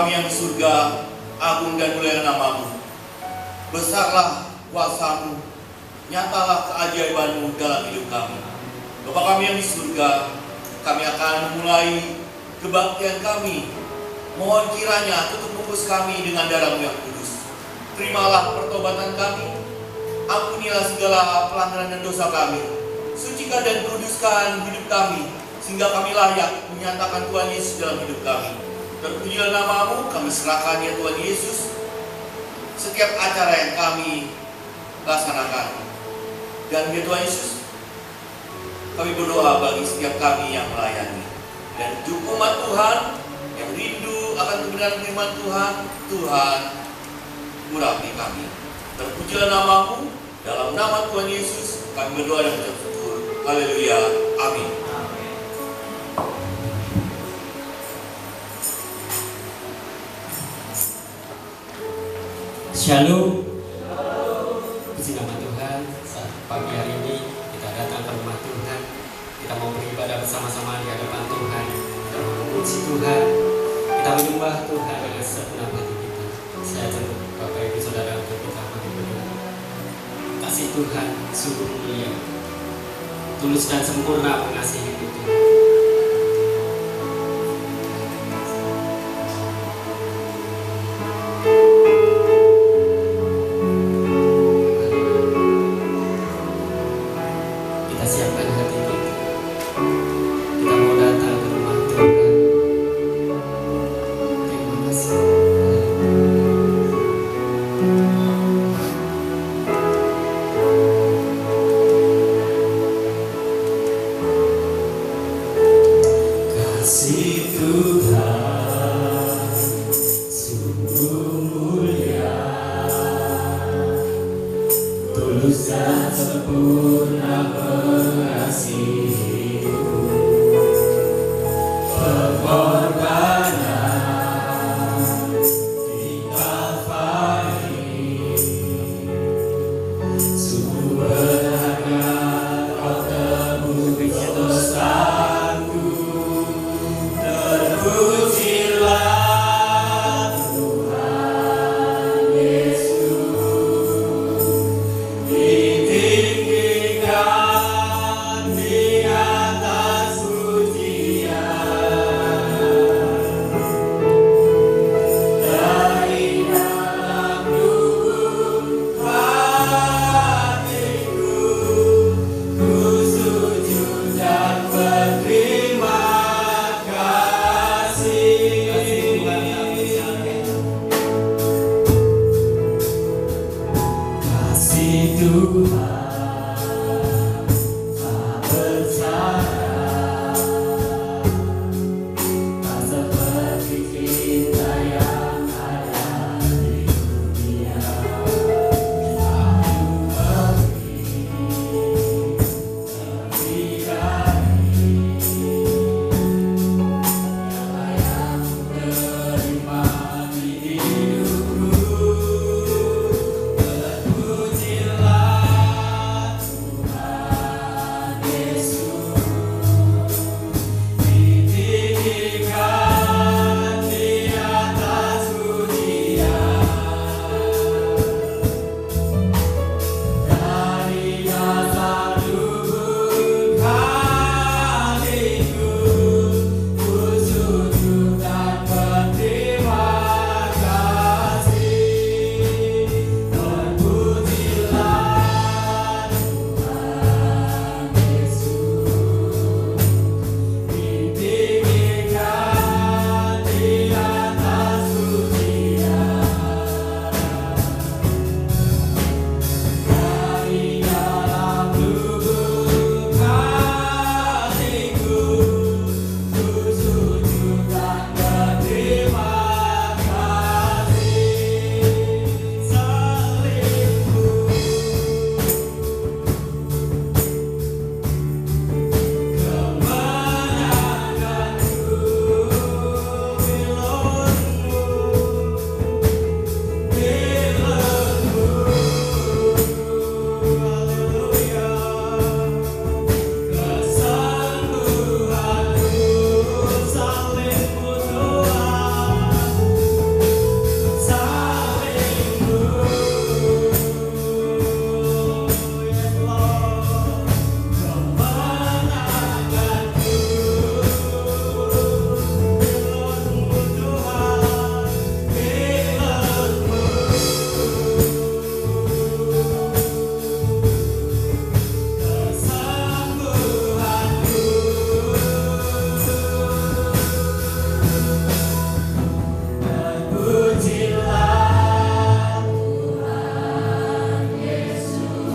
kami yang di surga, agung dan mulia nama-Mu. Besarlah kuasa-Mu, nyatalah keajaiban-Mu dalam hidup kami. Bapa kami yang di surga, kami akan memulai kebaktian kami. Mohon kiranya tutup bungkus kami dengan darah-Mu yang kudus. Terimalah pertobatan kami, ampunilah segala pelanggaran dan dosa kami. Sucikan dan kuduskan hidup kami, sehingga kami layak menyatakan Tuhan Yesus dalam hidup kami. Terpujilah nama-Mu, kami serahkan ya Tuhan Yesus setiap acara yang kami laksanakan. Dan ya Tuhan Yesus, kami berdoa bagi setiap kami yang melayani. Dan untuk umat Tuhan yang rindu akan kebenaran firman Tuhan, Tuhan urapi kami. Terpujilah nama-Mu, dalam nama Tuhan Yesus kami berdoa dan mengucap syukur. Haleluya, amin. Shalom. Puji nama Tuhan. Saat pagi hari ini kita datang ke rumah Tuhan. Kita mau beribadah bersama-sama di hadapan Tuhan. Kita mau memuji Tuhan. Kita menyembah Tuhan dengan segenap hati kita. Saya ajak Bapak Ibu Saudara untuk kita mari berdoa. Kasih Tuhan sungguh mulia, tulus dan sempurna mengasihi Tuhan.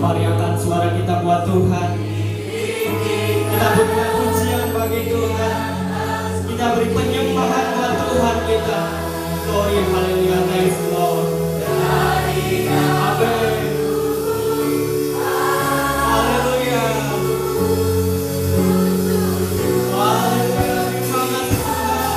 Mari angkat suara kita buat Tuhan. Kita berikan pujian bagi Tuhan. Kita beri penyembahan buat Tuhan kita. Glory, haleluya, thanks Lord. Amin. Haleluya. Haleluya, terima kasih Tuhan.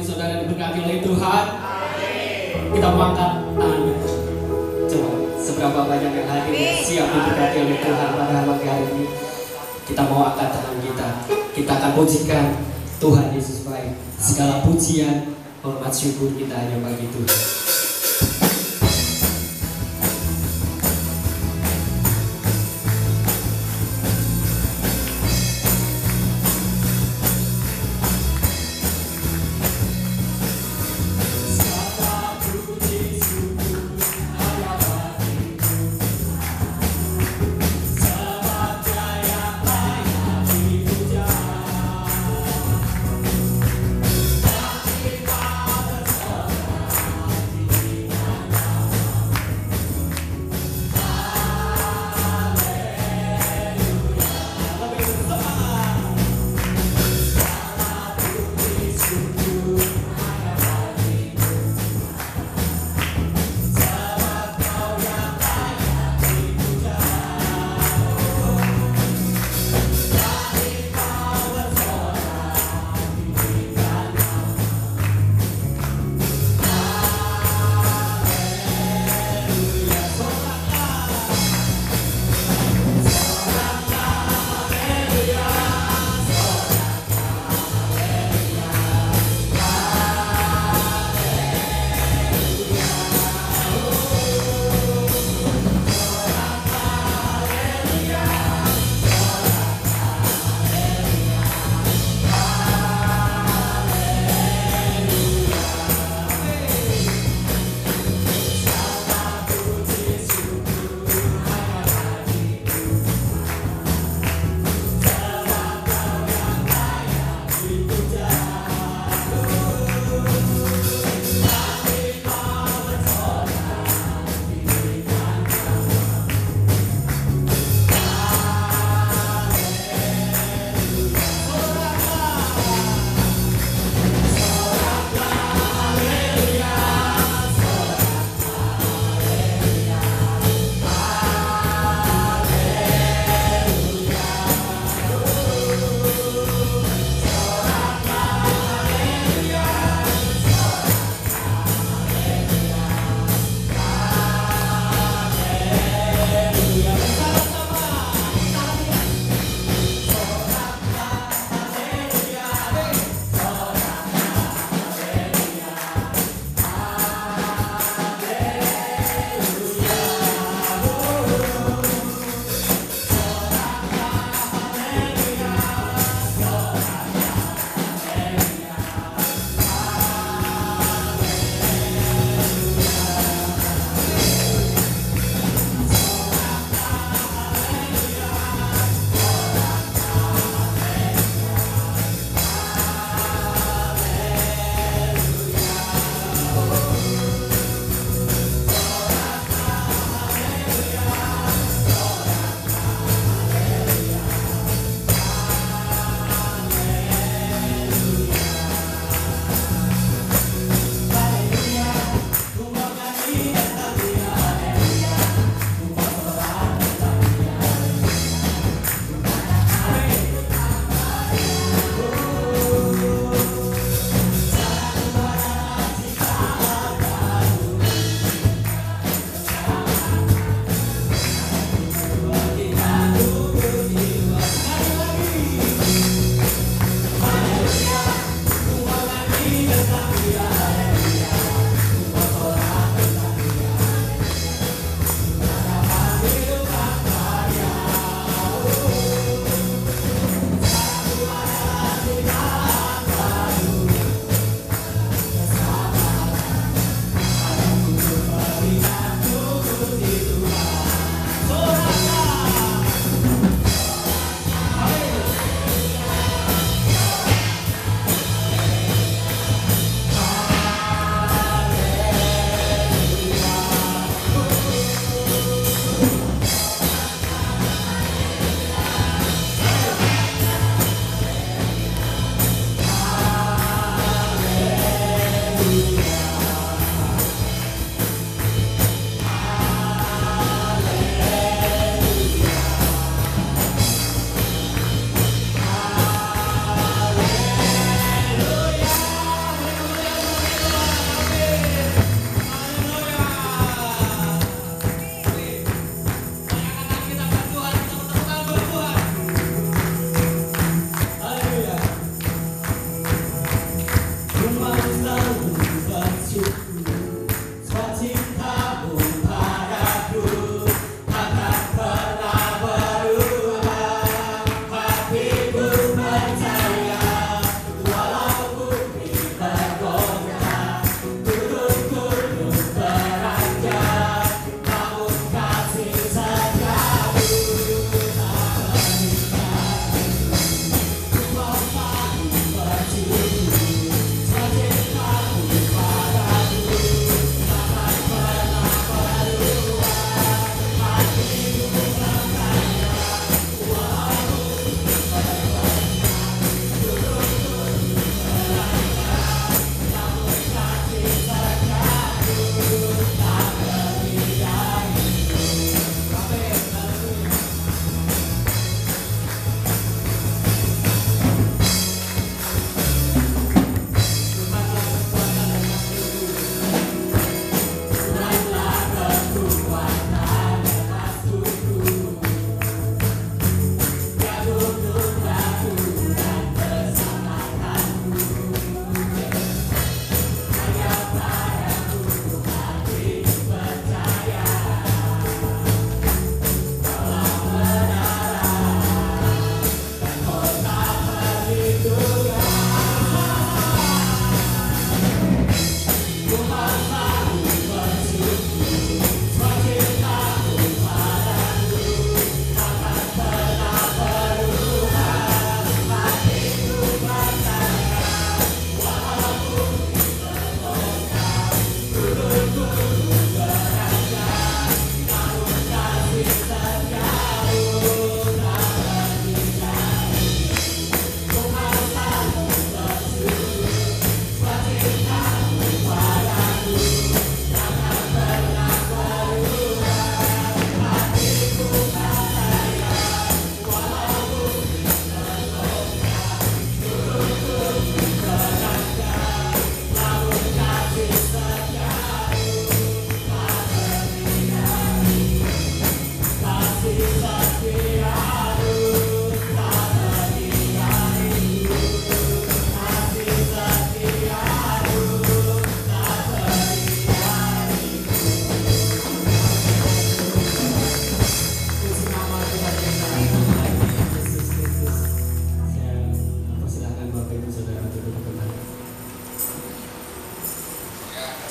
ini saudara diberkati oleh Tuhan. Kita mau angkat tangan. Coba seberapa banyak yang hadir yang siap diberkati oleh Tuhan pada pagi hari ini. Kita mau angkat tangan kita. Kita akan pujikan Tuhan Yesus baik. Segala pujian, hormat, syukur kita hanya bagi Tuhan.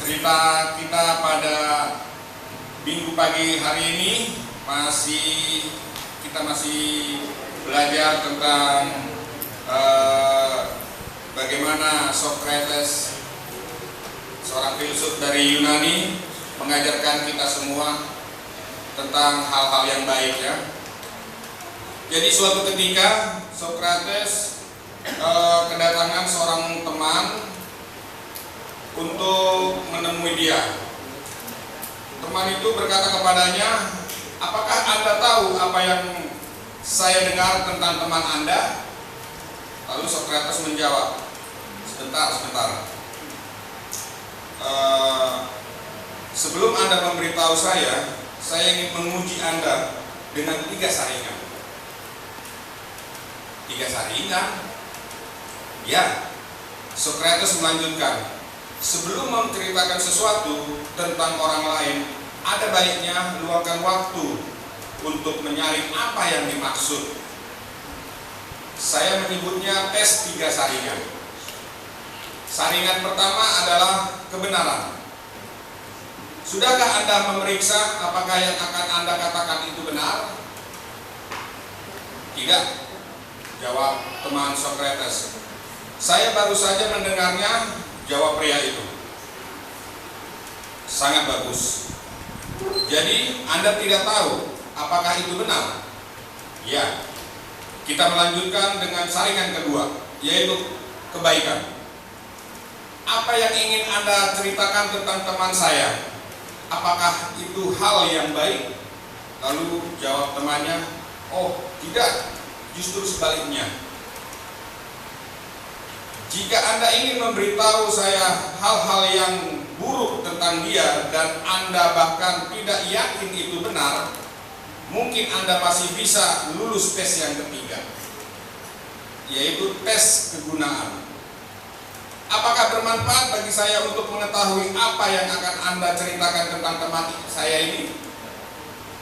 cerita kita pada minggu pagi hari ini kita masih belajar tentang bagaimana Socrates, seorang filsuf dari Yunani, mengajarkan kita semua tentang hal-hal yang baik ya. Jadi suatu ketika Socrates kedatangan seorang teman untuk menemui dia. Teman itu berkata kepadanya, "Apakah Anda tahu apa yang saya dengar tentang teman Anda?" Lalu Socrates menjawab, Sebentar. Sebelum Anda memberitahu saya ingin menguji Anda dengan 3 saringan. 3 saringan? Ya, Socrates melanjutkan, sebelum menceritakan sesuatu tentang orang lain, ada baiknya luangkan waktu untuk menyaring apa yang dimaksud. Saya menyebutnya tes 3 saringan. Saringan pertama adalah kebenaran. Sudahkah Anda memeriksa apakah yang akan Anda katakan itu benar? Tidak, jawab teman Socrates. Saya baru saja mendengarnya, jawab pria itu. Sangat bagus. Jadi Anda tidak tahu apakah itu benar? Ya. Kita melanjutkan dengan saringan kedua, yaitu kebaikan. Apa yang ingin Anda ceritakan tentang teman saya? Apakah itu hal yang baik? Lalu jawab temannya, oh tidak, justru sebaliknya. Jika Anda ingin memberitahu saya hal-hal yang buruk tentang dia dan Anda bahkan tidak yakin itu benar, mungkin Anda masih bisa lulus tes yang ketiga, yaitu tes kegunaan. Apakah bermanfaat bagi saya untuk mengetahui apa yang akan Anda ceritakan tentang teman saya ini?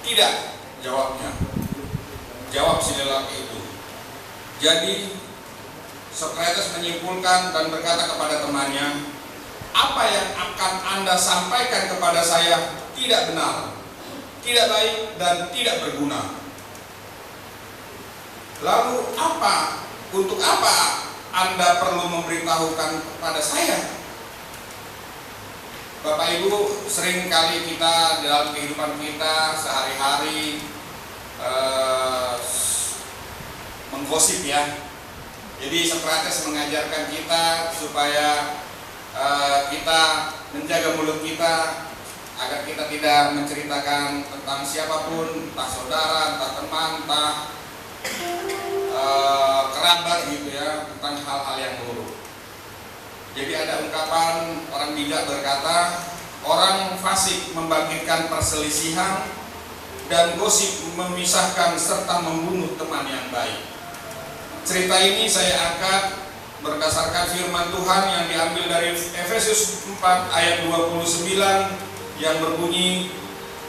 Tidak, jawabnya. Jawab si lelaki itu. Jadi Socrates menyimpulkan dan berkata kepada temannya, apa yang akan Anda sampaikan kepada saya tidak benar, tidak baik, dan tidak berguna. Lalu untuk apa Anda perlu memberitahukan kepada saya? Bapak Ibu, sering kali kita dalam kehidupan kita sehari-hari menggosip ya. Jadi Socrates mengajarkan kita supaya kita menjaga mulut kita agar kita tidak menceritakan tentang siapapun, entah saudara, entah teman, entah kerabat gitu ya, tentang hal-hal yang buruk. Jadi ada ungkapan orang bijak berkata, orang fasik membangkitkan perselisihan dan gosip memisahkan serta membunuh teman yang baik. Cerita ini saya angkat berdasarkan firman Tuhan yang diambil dari Efesus 4 ayat 29 yang berbunyi,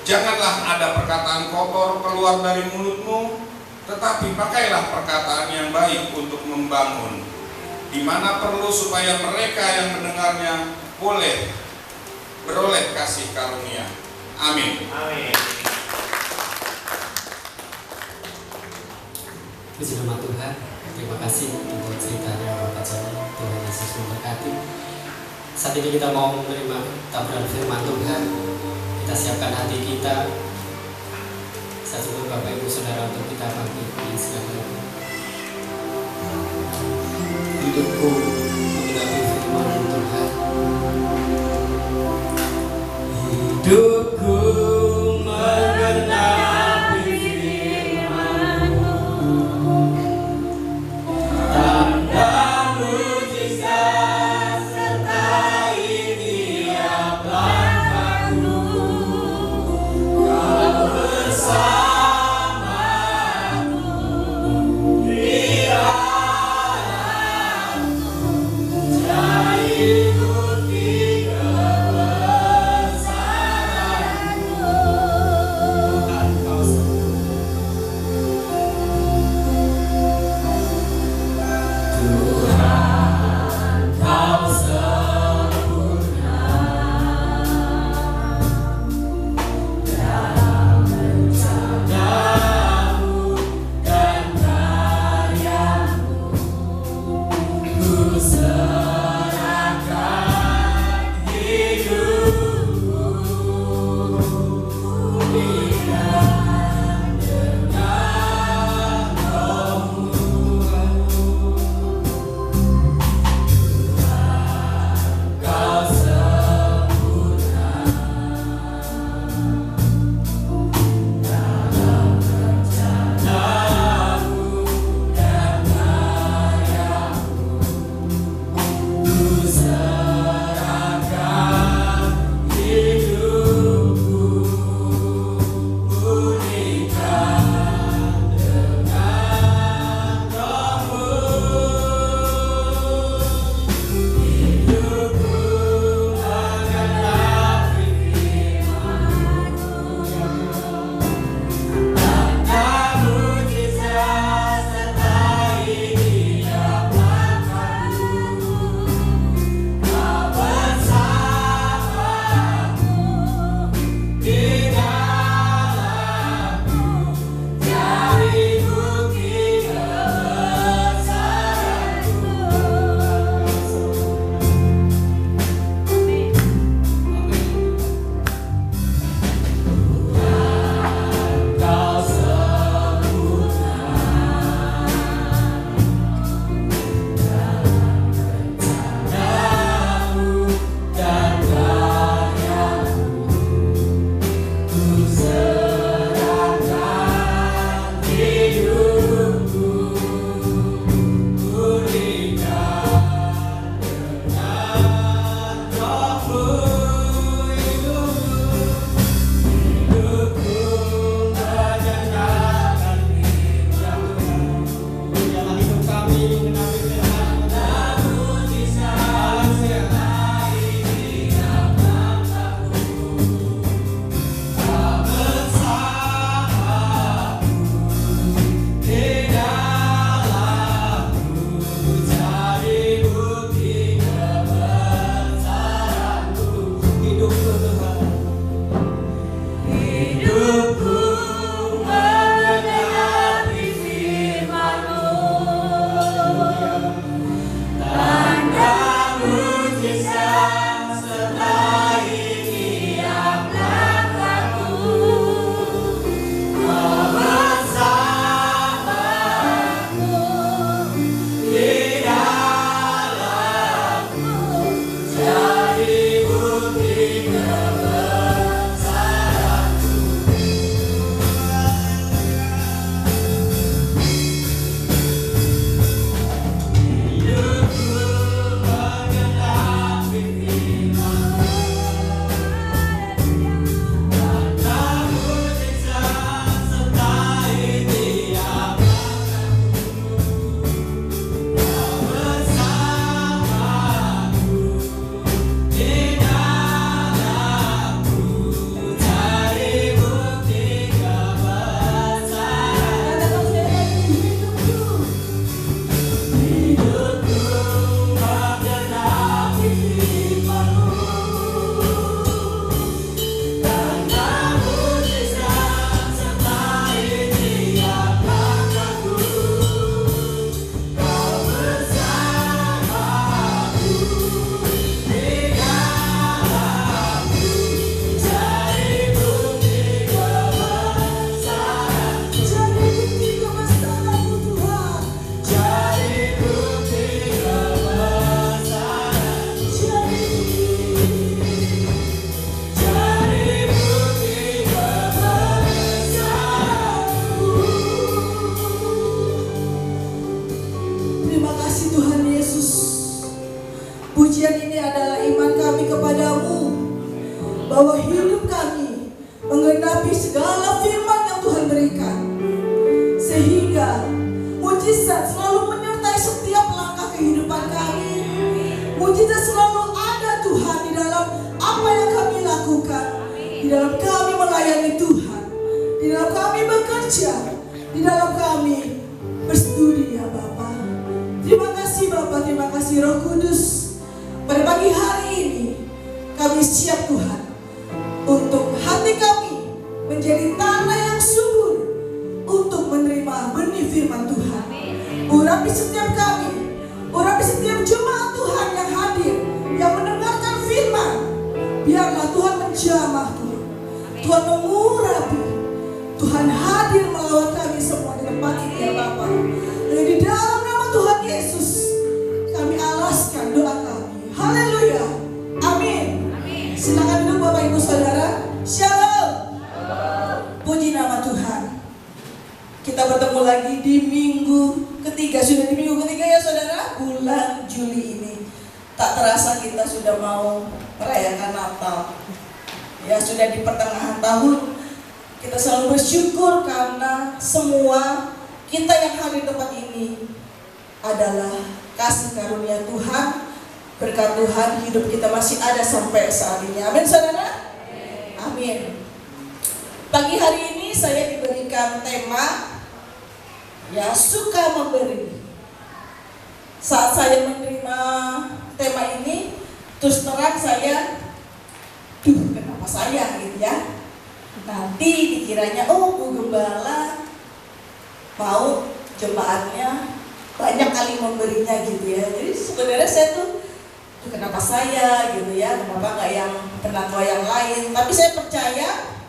janganlah ada perkataan kotor keluar dari mulutmu, tetapi pakailah perkataan yang baik untuk membangun, di mana perlu supaya mereka yang mendengarnya beroleh kasih karunia. Amin. Amin. Puji nama Tuhan. Terima kasih untuk ceritanya Bapak Joni. Tuhan Yesus memberkati. Saat ini kita mau menerima taburan firman Tuhan. Kita siapkan hati kita. Saya sebut Bapak Ibu Saudara untuk kita bangkit di segala hidupku mengenali firman Tuhan. Hidupku mengenali firman-Mu, tanda mujizat sertai tiap langkahku. Kau bersamaku di dalamku, ikuti kebesaran. di dalam kami melayani Tuhan, di dalam kami bekerja, di dalam kami berstudi ya Bapa. Terima kasih Bapa, terima kasih Roh Kudus. Pada pagi hari ini kami siap Tuhan untuk hati kami menjadi tanah yang subur untuk menerima benih firman Tuhan. Urapi setiap kami, urapi setiap jemaat Tuhan yang hadir, yang mendengarkan firman. Biarlah Tuhan menjamah Tuhan, Tuhan mengurapi, Tuhan hadir melawat kami semua di tempat ini ya Bapa. Dan di dalam nama Tuhan Yesus kami alaskan doa kami. Haleluya, amin. Silakan duduk Bapak Ibu Saudara. Shalom. Puji nama Tuhan. Kita bertemu lagi di minggu ketiga. Sudah di minggu ketiga ya saudara, bulan Juli ini. Tak terasa kita sudah mau merayakan Natal. Ya, sudah di pertengahan tahun. Kita selalu bersyukur karena semua kita yang hadir di tempat ini adalah kasih karunia Tuhan. Berkat Tuhan hidup kita masih ada sampai saat ini. Amin saudara? Amin. Pagi hari ini saya diberikan tema ya, suka memberi. Saat saya menerima tema ini, terus terang saya, kenapa saya gitu ya? Nanti dikiranya, oh Bu Gembala mau jemaatnya banyak kali memberinya gitu ya. Jadi sebenarnya saya tuh, kenapa saya gitu ya? Kenapa nggak yang penatua yang lain? Tapi saya percaya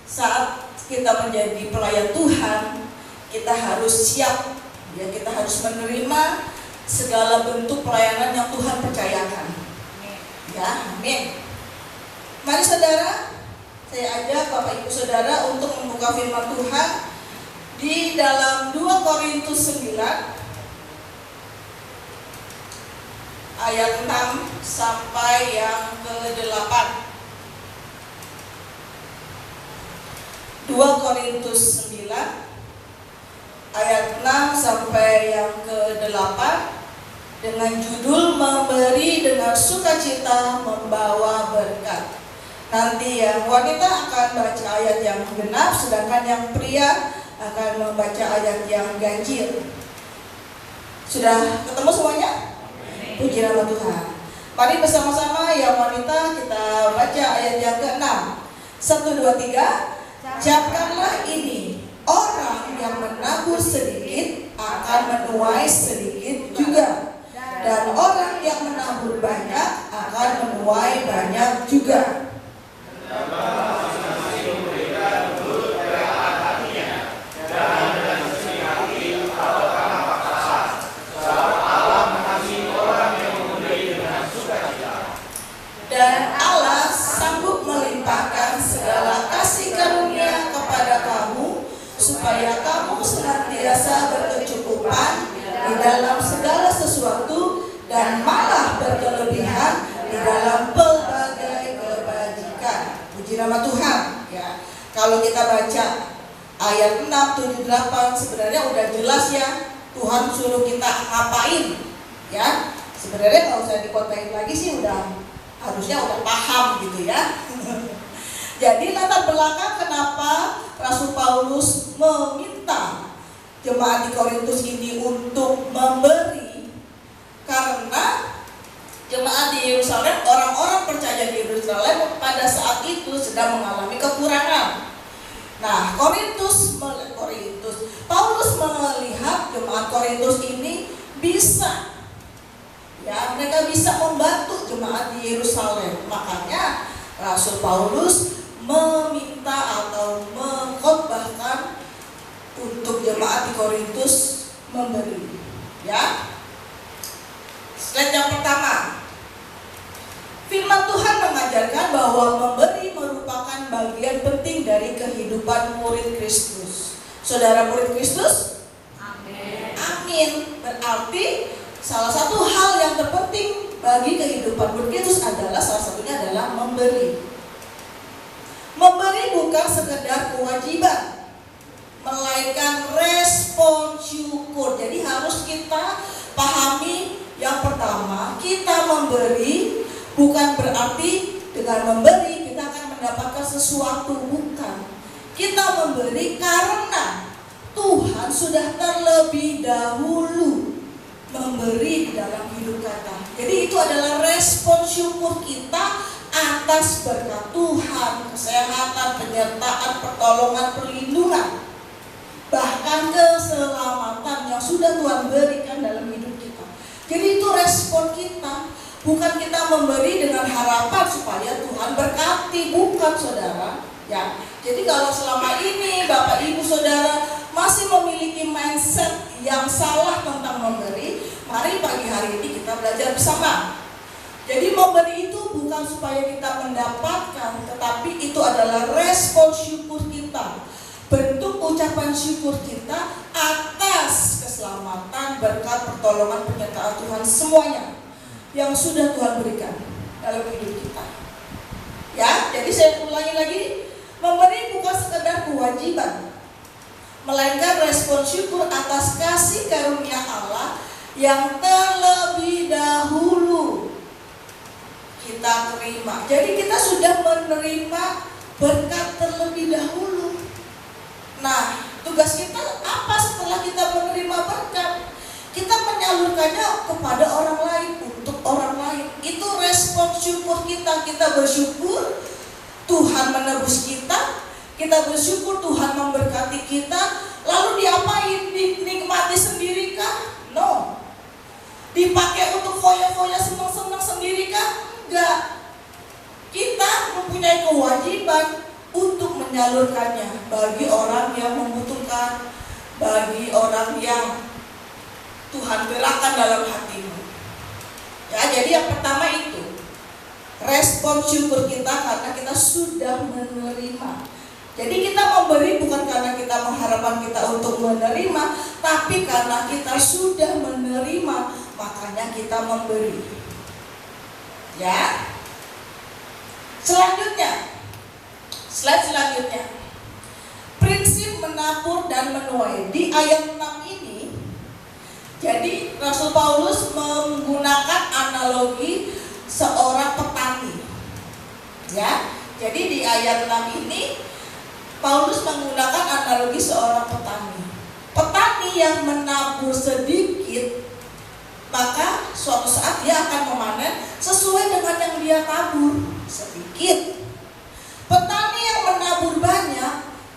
saat kita menjadi pelayan Tuhan, kita harus siap, ya, kita harus menerima segala bentuk pelayanan yang Tuhan percayakan. Ya, amin. Mari saudara, saya ajak Bapak Ibu Saudara untuk membuka firman Tuhan di dalam 2 Korintus 9 ayat 6 sampai yang ke-8. 2 Korintus 9 ayat 6 sampai yang ke-8 dengan judul memberi dengan sukacita membawa berkat. Nanti yang wanita akan baca ayat yang genap, sedangkan yang pria akan membaca ayat yang ganjil. Sudah ketemu semuanya? Puji nama Tuhan. Mari bersama-sama yang wanita kita baca ayat yang ke-6. 1, 2, 3. Camkanlah ini, orang yang menabur sedikit akan menuai sedikit juga, dan orang yang menabur banyak akan menuai banyak juga. Dan Allah sanggup melimpahkan segala kasih karunia kepada kamu, supaya kamu senantiasa berkecukupan di dalam segala sesuatu dan malah berkelebihan di dalam pelbagai kebajikan. Puji nama Tuhan. Ya, kalau kita baca ayat 6, 7, 8 sebenarnya udah jelas ya Tuhan suruh kita ngapain. Ya, sebenarnya kalau saya dikotain lagi sih harusnya udah paham gitu ya. Jadi latar belakang kenapa Rasul Paulus meminta jemaat di Korintus ini untuk memberi, karena jemaat di Yerusalem, orang-orang percaya di Yerusalem pada saat itu sedang mengalami kekurangan. Nah, Paulus melihat jemaat Korintus ini bisa, ya, mereka bisa membantu jemaat di Yerusalem. Makanya Rasul Paulus meminta atau mengkhotbahkan untuk jemaat di Korintus memberi. Ya, slide yang pertama. Firman Tuhan mengajarkan bahwa memberi merupakan bagian penting dari kehidupan murid Kristus. Saudara murid Kristus? Amin. Amin. Berarti salah satu hal yang terpenting bagi kehidupan murid Kristus adalah, salah satunya adalah memberi. Memberi bukan sekedar kewajiban, melainkan respon syukur. Jadi harus kita pahami yang pertama, kita memberi bukan berarti dengan memberi kita akan mendapatkan sesuatu, bukan. Kita memberi karena Tuhan sudah terlebih dahulu memberi di dalam hidup kita. Jadi itu adalah respon syukur kita atas berkat Tuhan, kesehatan, penyertaan, pertolongan, perlindungan, bahkan keselamatan yang sudah Tuhan berikan dalam hidup kita. Jadi itu respon kita, bukan kita memberi dengan harapan supaya Tuhan berkati, bukan saudara. Ya, jadi kalau selama ini Bapak Ibu Saudara masih memiliki mindset yang salah tentang memberi, mari pagi hari ini kita belajar bersama. Jadi memberi itu bukan supaya kita mendapatkan, tetapi itu adalah respon syukur kita, bentuk ucapan syukur kita atas keselamatan, berkat, pertolongan, penyertaan Tuhan semuanya yang sudah Tuhan berikan dalam hidup kita. Ya, jadi saya ulangi lagi, memberi bukan sekedar kewajiban, melainkan respon syukur atas kasih karunia Allah yang terlebih dahulu kita terima. Jadi kita sudah menerima berkat terlebih dahulu. Nah, tugas kita apa setelah kita menerima berkat? Kita menyalurkannya kepada orang lain, untuk orang lain. Itu respon syukur kita. Kita bersyukur Tuhan menebus kita, kita bersyukur Tuhan memberkati kita. Lalu diapain? Dinikmati sendiri kah? No. Dipakai untuk foya-foya senang-senang sendiri kah? Enggak. Kita mempunyai kewajiban untuk menyalurkannya bagi orang yang membutuhkan, bagi orang yang Tuhan gerakkan dalam hatimu. Ya, jadi yang pertama itu respon syukur kita karena kita sudah menerima. Jadi kita memberi bukan karena kita mengharapkan kita untuk menerima, tapi karena kita sudah menerima, makanya kita memberi. Ya. Selanjutnya, slide selanjutnya. Prinsip menabur dan menuai. Di ayat 6 ini, jadi Rasul Paulus menggunakan analogi seorang petani. Ya. Jadi di ayat 6 ini Paulus menggunakan analogi seorang petani. Petani yang menabur sedikit, maka suatu saat dia akan memanen sesuai dengan yang dia tabur, sedikit. Petani yang menabur banyak,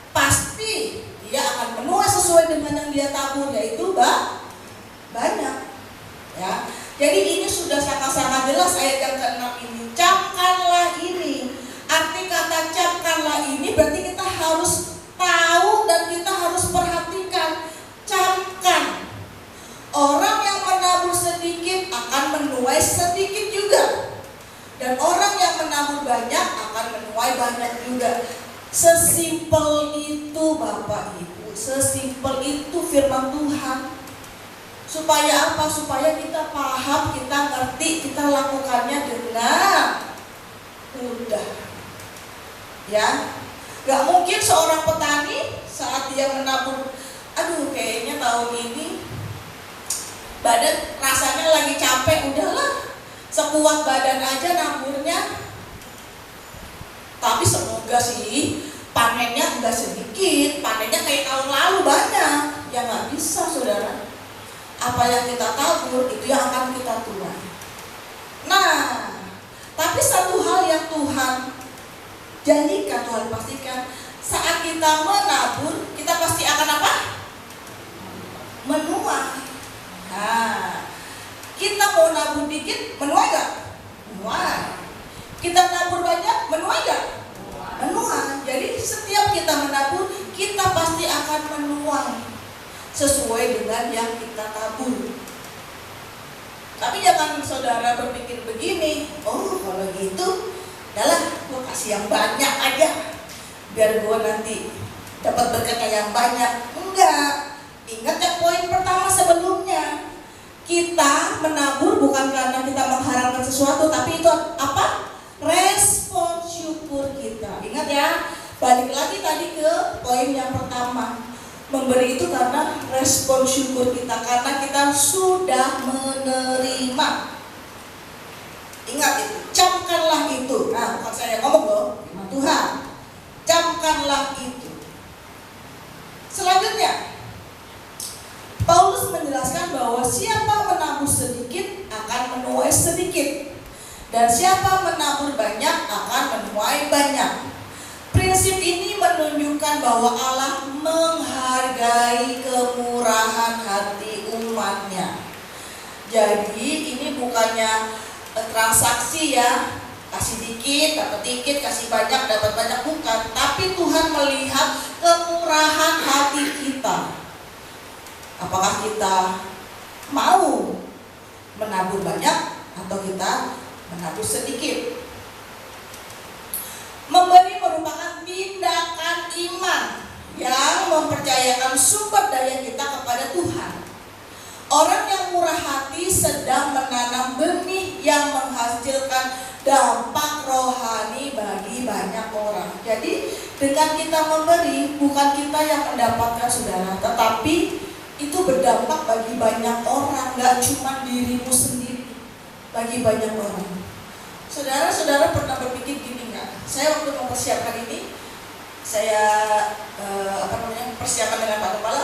pasti dia akan menuai sesuai dengan yang dia tabur, yaitu banyak. Ya, jadi ini sudah sangat-sangat jelas ayat yang ke-6 ini. Camkanlah ini. Arti kata camkanlah ini berarti kita harus tahu dan kita harus perhatikan. Camkan. Orang yang menabur sedikit akan menuai sedikit juga. Dan orang yang menabur banyak akan menuai banyak juga. Sesimpel itu Bapak Ibu. Sesimpel itu firman Tuhan. Supaya apa? Supaya kita paham, kita ngerti, kita lakukannya dengan mudah. Ya, gak mungkin seorang petani saat dia menabur, aduh kayaknya tahun ini badan rasanya lagi capek, udahlah sekuat badan aja naburnya. Tapi semoga sih panennya enggak sedikit, panennya kayak tahun lalu banyak. Ya gak bisa saudara. Apa yang kita tabur itu yang akan kita tuai. Nah, tapi satu hal yang Tuhan janjikan, Tuhan pastikan, saat kita menabur, kita pasti akan apa? Menuai. Nah, kita mau nabur dikit, menuai gak? Menuai. Kita nabur banyak, menuai gak? Menuai. Jadi setiap kita menabur, kita pasti akan menuai sesuai dengan yang kita tabur. Tapi jangan saudara berpikir begini, oh kalau gitu udahlah, gue kasih yang banyak aja biar gue nanti dapat berkatnya yang banyak. Enggak. Ingat ya poin pertama sebelumnya, kita menabur bukan karena kita mengharapkan sesuatu, tapi itu apa? Respon syukur kita. Ingat ya, balik lagi tadi ke poin yang pertama, memberi itu karena respon syukur kita, karena kita sudah menerima. Ingat itu, camkanlah itu. Nah, bukan saya ngomong loh, firman Tuhan. menabur banyak akan menuai banyak. Prinsip ini menunjukkan bahwa Allah menghargai kemurahan hati umatnya. Jadi ini bukannya transaksi ya, kasih dikit dapat dikit, kasih banyak dapat banyak, bukan. Tapi Tuhan melihat kemurahan hati kita. Apakah kita mau menabur banyak atau kita menabur sedikit? Memberi merupakan tindakan iman yang mempercayakan sumber daya kita kepada Tuhan. Orang yang murah hati sedang menanam benih yang menghasilkan dampak rohani bagi banyak orang. Jadi dengan kita memberi, bukan kita yang mendapatkan saudara, tetapi itu berdampak bagi banyak orang, gak cuma dirimu sendiri, bagi banyak orang. Saudara-saudara pernah berpikir gini nggak? Saya waktu mempersiapkan ini, saya persiapan dengan Pak Kepala.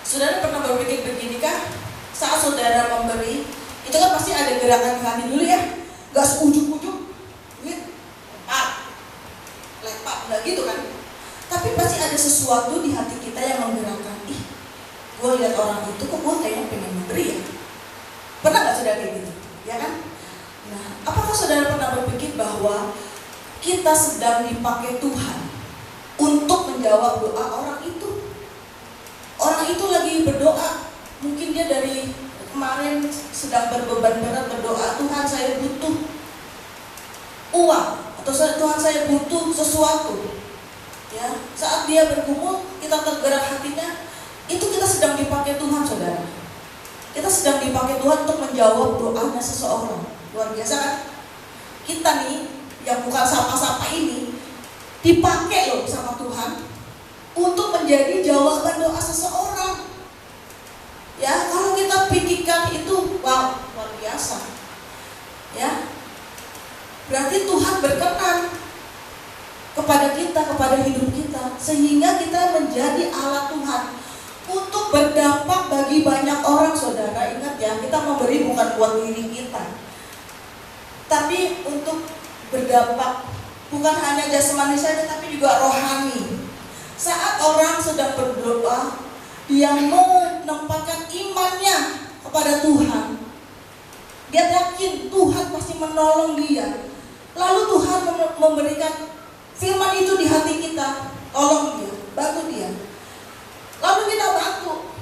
Saudara pernah berpikir beginikah? Saat saudara memberi, itu kan pasti ada gerakan di hati dulu ya, nggak seujung-ujung, lepak, nggak gitu kan? Tapi pasti ada sesuatu di hati kita yang menggerakkan. Ih, gue lihat orang itu kok gue kayaknya pengen memberi ya. Pernah nggak saudara kayak gitu? Ya kan? Nah, apakah saudara pernah berpikir bahwa kita sedang dipakai Tuhan untuk menjawab doa orang itu? Orang itu lagi berdoa, mungkin dia dari kemarin sedang berbeban berat berdoa, Tuhan saya butuh uang, atau Tuhan saya butuh sesuatu. Ya, saat dia bergumul, kita tergerak hatinya, itu kita sedang dipakai Tuhan, saudara. Kita sedang dipakai Tuhan untuk menjawab doanya seseorang. Luar biasa kan? Kita nih, yang bukan sapa-sapa ini, dipakai loh sama Tuhan untuk menjadi jawaban doa seseorang. Ya, kalau kita pikirkan itu, wow, luar biasa. Ya, berarti Tuhan berkenan kepada kita, kepada hidup kita, sehingga kita menjadi alat Tuhan untuk berdampak bagi banyak orang, saudara. Ingat ya, kita memberi bukan buat diri kita, tapi untuk berdampak bukan hanya jasmani saja, tapi juga rohani. Saat orang sedang berdoa, dia menempatkan imannya kepada Tuhan. Dia yakin Tuhan pasti menolong dia. Lalu Tuhan memberikan firman itu di hati kita, tolong dia, bantu dia. Lalu kita bantu.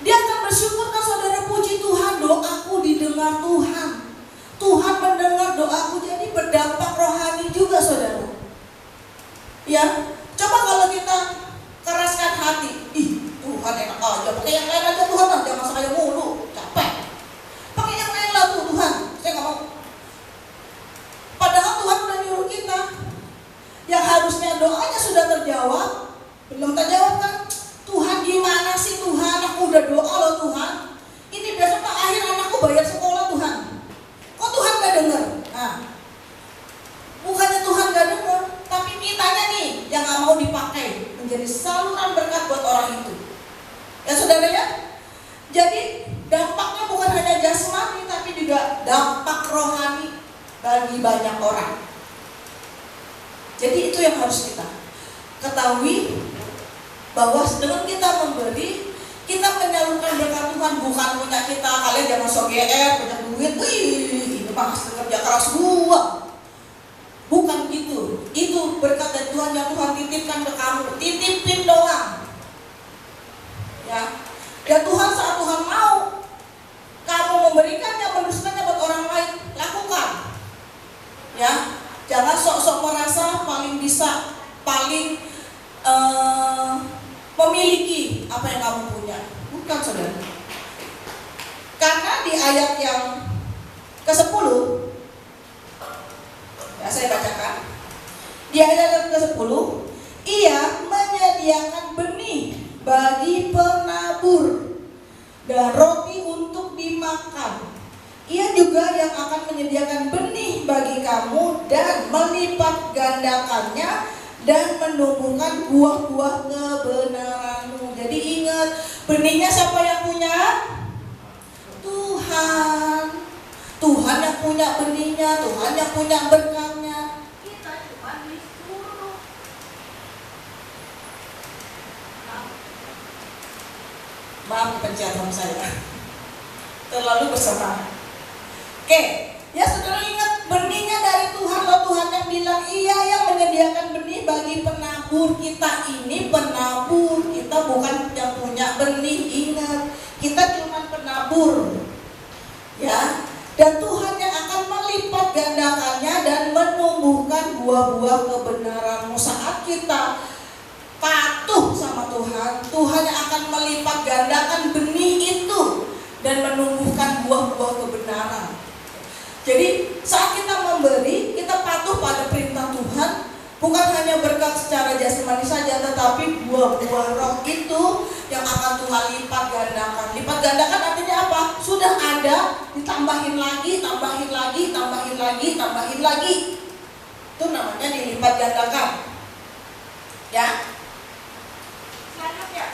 Dia akan bersyukur kan saudara, puji Tuhan, doaku didengar Tuhan. Tuhan mendengar doaku, jadi berdampak rohani juga saudara. Ya, coba kalau kita keraskan hati, ih Tuhan enak aja, pakai yang lain aja Tuhan, jangan saya mulu, capek. Pakai yang lain lah tuh Tuhan, saya nggak mau. Padahal Tuhan udah nyuruh kita, yang harusnya doanya sudah terjawab, belum terjawab kan? Tuhan gimana sih Tuhan, aku udah doa loh Tuhan, ini besok akhir anakku bayar sekolah Tuhan. Kok Tuhan gak dengar? Nah, bukannya Tuhan gak dengar, tapi kitanya nih yang gak mau dipakai menjadi saluran berkat buat orang itu. Ya saudara ya? Jadi dampaknya bukan hanya jasmani, tapi juga dampak rohani bagi banyak orang. Jadi itu yang harus kita ketahui, bahwa dengan kita memberi, kita menyalurkan berkat Tuhan, bukan punya kita. Kalian jangan sok GR, punya duit, wih, ini mah hasil kerja keras gua. Bukan gitu. Itu berkat dari Tuhan yang Tuhan titipkan ke kamu. Titipin doang. Ya. Dan Tuhan saat Tuhan mau kamu memberikannya, meneruskannya buat orang lain, lakukan. Ya. Jangan sok-sok merasa paling bisa, paling memiliki apa yang kamu punya. Bukan saudara. Karena di ayat yang ke-10, ya saya bacakan. Di ayat yang ke-10, ia menyediakan benih bagi penabur dan roti untuk dimakan. Ia juga yang akan menyediakan benih bagi kamu dan melipat gandakannya dan menumbuhkan buah-buah kebenaranmu. Jadi ingat, benihnya siapa yang punya? Tuhan. Tuhan yang punya benihnya, Tuhan yang punya berkatnya. Kita cuma disuruh. Maaf pencet sama saya, terlalu bersemangat. Oke, ya saudara ingat benihnya dari Tuhan loh. Tuhan yang bilang iya yang menyediakan benih bagi penabur. Kita ini penabur, kita bukan yang punya benih. Ingat, kita cuma penabur, ya. Dan Tuhan yang akan melipat gandakannya dan menumbuhkan buah-buah kebenaranmu. Saat kita patuh sama Tuhan, Tuhan yang akan melipat gandakan benih itu dan menumbuhkan buah-buah kebenaran. Jadi saat kita memberi, kita patuh pada perintah Tuhan, bukan hanya berkat secara jasmani saja, tetapi buah-buah roh itu yang akan Tuhan lipat gandakan. Lipat gandakan artinya apa? Sudah ada, ditambahin lagi, tambahin lagi, tambahin lagi, tambahin lagi. Itu namanya dilipat gandakan. Ya. Selanjutnya.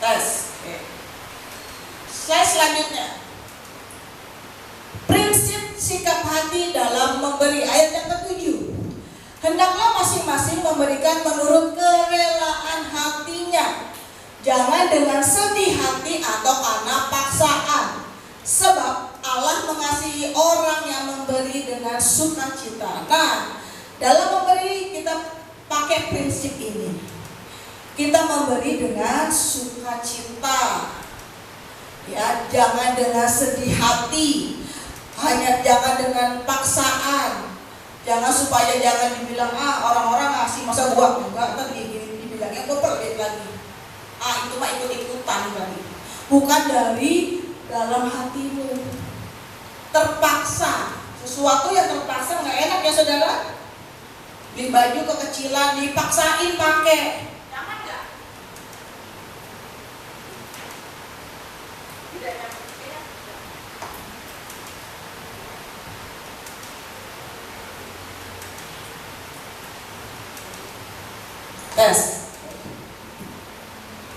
Tes. Slide selanjutnya. Prinsip sikap hati dalam memberi, ayat yang ke-7. Hendaklah masing-masing memberikan menurut kerelaan hatinya, jangan dengan sedih hati atau karena paksaan. Sebab Allah mengasihi orang yang memberi dengan sukacita. Nah, dalam memberi kita pakai prinsip ini. Kita memberi dengan sukacita. Ya, jangan dengan sedih hati, hanya jangan dengan paksaan. Jangan supaya jangan dibilang orang-orang ngasih masa gua enggak, tadi dibilangnya gua pelit lagi. Itu mah ikut-ikutan tadi. Bukan dari dalam hatimu. Terpaksa, sesuatu yang terpaksa nggak enak ya saudara. Beli baju kekecilan dipaksain pakai. Nyaman nggak? Tidak nyaman. Tes.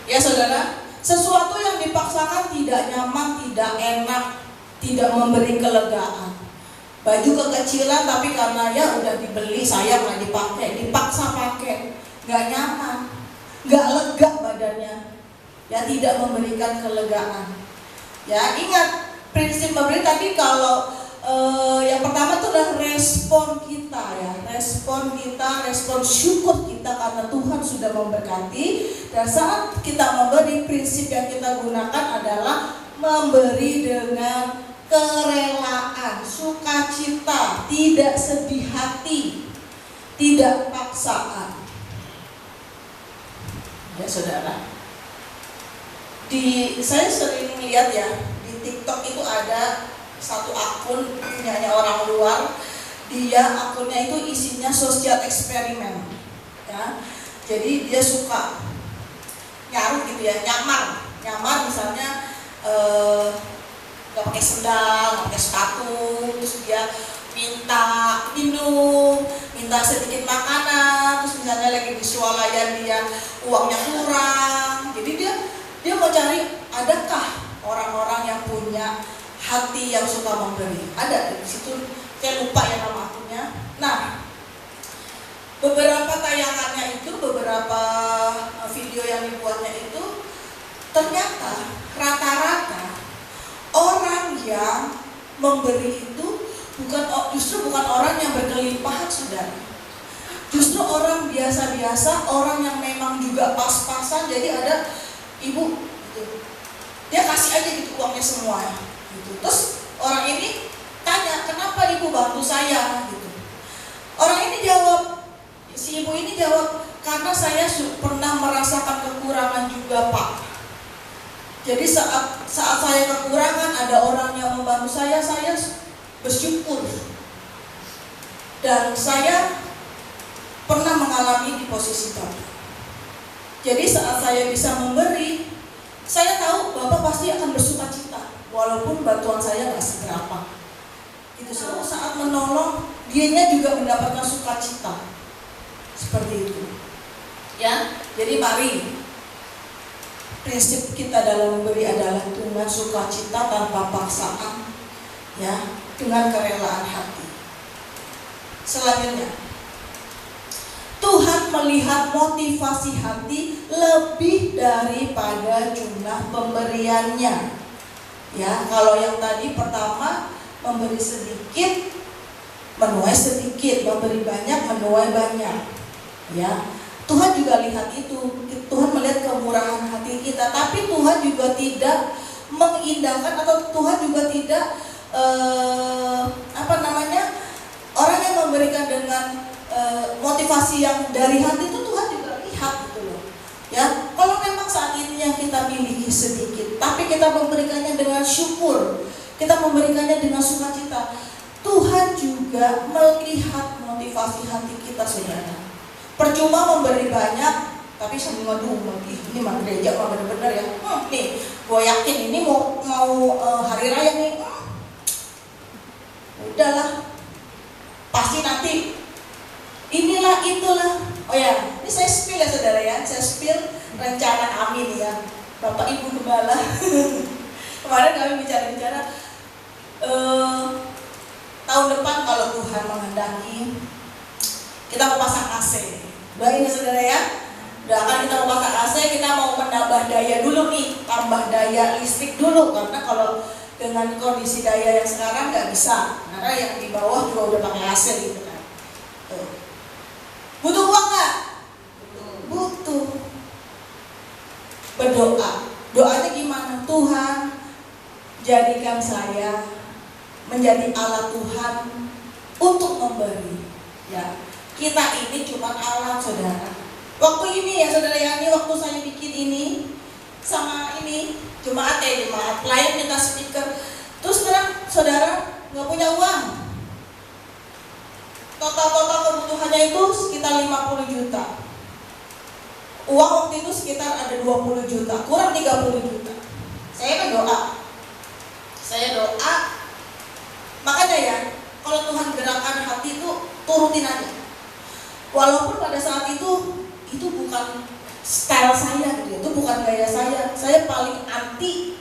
Ya saudara, sesuatu yang dipaksakan tidak nyaman, tidak enak, tidak memberi kelegaan. Baju kekecilan tapi karena ya udah dibeli, saya nggak dipakai, dipaksa pakai, nggak nyaman, nggak lega badannya, ya tidak memberikan kelegaan. Ya ingat prinsip memberi tadi kalau yang pertama itu adalah respon kita ya, respon kita, respon syukur kita karena Tuhan sudah memberkati. Dan saat kita memberi, prinsip yang kita gunakan adalah memberi dengan kerelaan, sukacita, tidak sedih hati, tidak paksaan. Ya saudara, saya sering lihat ya di TikTok itu ada satu akun punyanya orang luar. Dia akunnya itu isinya sosial eksperimen ya. Jadi dia suka nyaruh gitu ya, nyamar misalnya gak pakai sendal, gak pakai sepatu, terus dia minta minum, minta sedikit makanan, terus misalnya lagi di swalayan dia uangnya kurang. Jadi dia mau cari adakah orang-orang yang punya hati yang suka memberi. Ada di situ, saya lupa ya nama akunnya. Nah, beberapa tayangannya itu, beberapa video yang dibuatnya itu, ternyata rata-rata orang yang memberi itu justru bukan orang yang berkelimpahan saudara. Justru orang biasa-biasa, orang yang memang juga pas-pasan. Jadi ada ibu gitu, dia kasih aja gitu uangnya semua gitu. Terus orang ini tanya, kenapa ibu bantu saya gitu. Orang ini jawab, si ibu ini jawab, karena saya pernah merasakan kekurangan juga Pak. Jadi saat saya kekurangan, ada orang yang membantu saya bersyukur. Dan saya pernah mengalami di posisi Bapak. Jadi saat saya bisa memberi, saya tahu Bapak pasti akan bersukacita, walaupun bantuan saya nggak seberapa. Itu saat menolong, dianya juga mendapatkan sukacita. Seperti itu. Ya, jadi mari prinsip kita dalam memberi adalah dengan sukacita tanpa paksaan, ya, dengan kerelaan hati. Selanjutnya, Tuhan melihat motivasi hati lebih daripada jumlah pemberiannya. Ya, kalau yang tadi pertama memberi sedikit, menuai sedikit, memberi banyak, menuai banyak. Ya, Tuhan juga lihat itu. Tuhan melihat kemurahan hati kita, tapi Tuhan juga tidak mengindahkan, atau Tuhan juga tidak orang yang memberikan dengan motivasi yang dari hati itu Tuhan juga lihat gitu loh. Ya, kalau memang saat ini yang kita miliki sedikit, tapi kita memberikannya dengan syukur, kita memberikannya dengan sukacita, Tuhan juga melihat motivasi hati kita, saudara. Percuma memberi banyak, tapi sambil ngadu, ini mah gereja mah bener-bener ya. Nih, gue yakin ini mau hari raya nih. Udahlah, pasti nanti inilah itulah. Oh ya, ini saya spill ya saudara ya, saya spill rencana kami nih ya, Bapak Ibu Gembala. Kemarin kami bicara-bicara tahun depan kalau Tuhan menghendaki kita mau pasang AC. Doain ya saudara ya. Doakan kita mau pasang AC, kita mau menambah daya dulu nih, tambah daya listrik dulu, karena kalau dengan kondisi daya yang sekarang nggak bisa, karena yang di bawah juga udah pakai AC gitu kan. Butuh uang nggak? Butuh. Berdoa. Doanya gimana? Tuhan, jadikan saya menjadi alat Tuhan untuk memberi. Ya, kita ini cuma alat, saudara. Waktu ini ya saudara ya, ini waktu saya bikin ini sama ini jemaat pelayan minta speaker, terus terang saudara nggak punya uang. Total kebutuhannya itu sekitar 50 juta. Uang waktu itu sekitar ada 20 juta, kurang 30 juta. Saya doa, makanya ya, kalau Tuhan gerakan hati itu turutin aja. Walaupun pada saat itu bukan style saya gitu, itu bukan gaya saya. Saya paling anti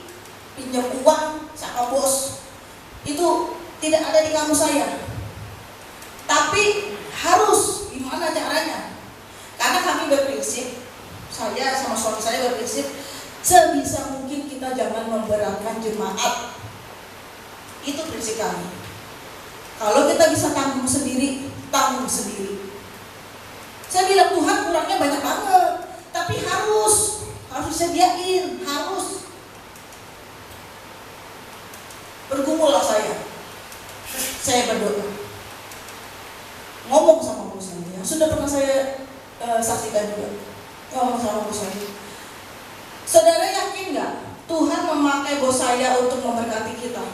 pinjam uang sama bos. Itu tidak ada di kamus saya. Tapi harus gimana caranya? Karena kami berprinsip, saya sama suami saya berprinsip, sebisa mungkin kita jangan memberatkan jemaat. Itu prinsip kami. Kalau kita bisa tanggung sendiri, tanggung sendiri. Saya bilang Tuhan kurangnya banyak banget, tapi harus disediain, harus. Bergumul lah saya berdoa, ngomong sama bos saya, sudah pernah saya saksikan juga, ngomong sama bos saya. Saudara yakin nggak Tuhan memakai bos saya untuk memberkati kita?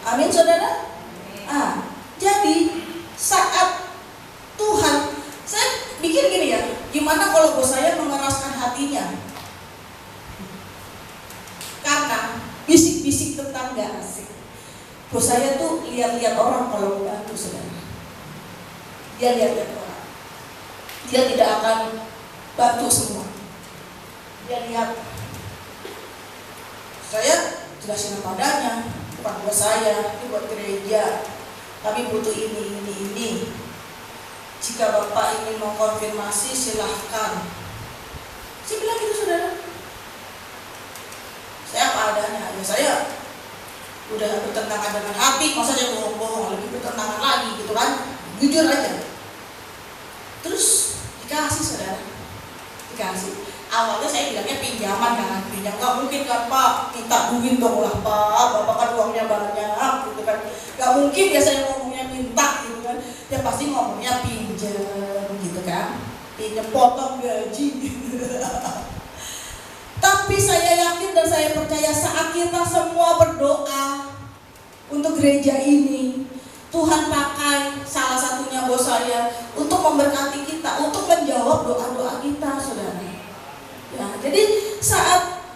Amin saudara. Jadi saat Tuhan, saya pikir gini ya, gimana kalau bos saya mengeraskan hatinya? Karena bisik-bisik tetangga asik. Bos saya tuh lihat-lihat orang kalau membantu saudara. Dia lihat-lihat orang. Dia tidak akan bantu semua. Dia lihat, saya jelasin apa adanya, bukan buat saya, ini buat gereja. Kami butuh ini. Jika Bapak ingin mengkonfirmasi silahkan. Saya bilang gitu saudara. Saya apa adanya. Ya saya udah bertentangan dengan hati, masa saya bohong-bohong, lebih bertentangan lagi gitu kan. Jujur aja. Terus dikasih saudara. Dikasih. Awalnya saya bilangnya pinjaman kan. Pinjam nggak mungkin kan Pak. Minta duit dong lah Pak. Bapak kan uangnya banyak gitu kan. Nggak mungkin ya saya ngomongnya minta gitu kan. Ya pasti ngomongnya pinjam gitu kan. Pinjam potong gaji. Tapi saya yakin dan saya percaya saat kita semua berdoa untuk gereja ini, Tuhan pakai salah satunya bos saya untuk memberkati kita, untuk menjawab doa-doa kita, saudara. Ya, jadi saat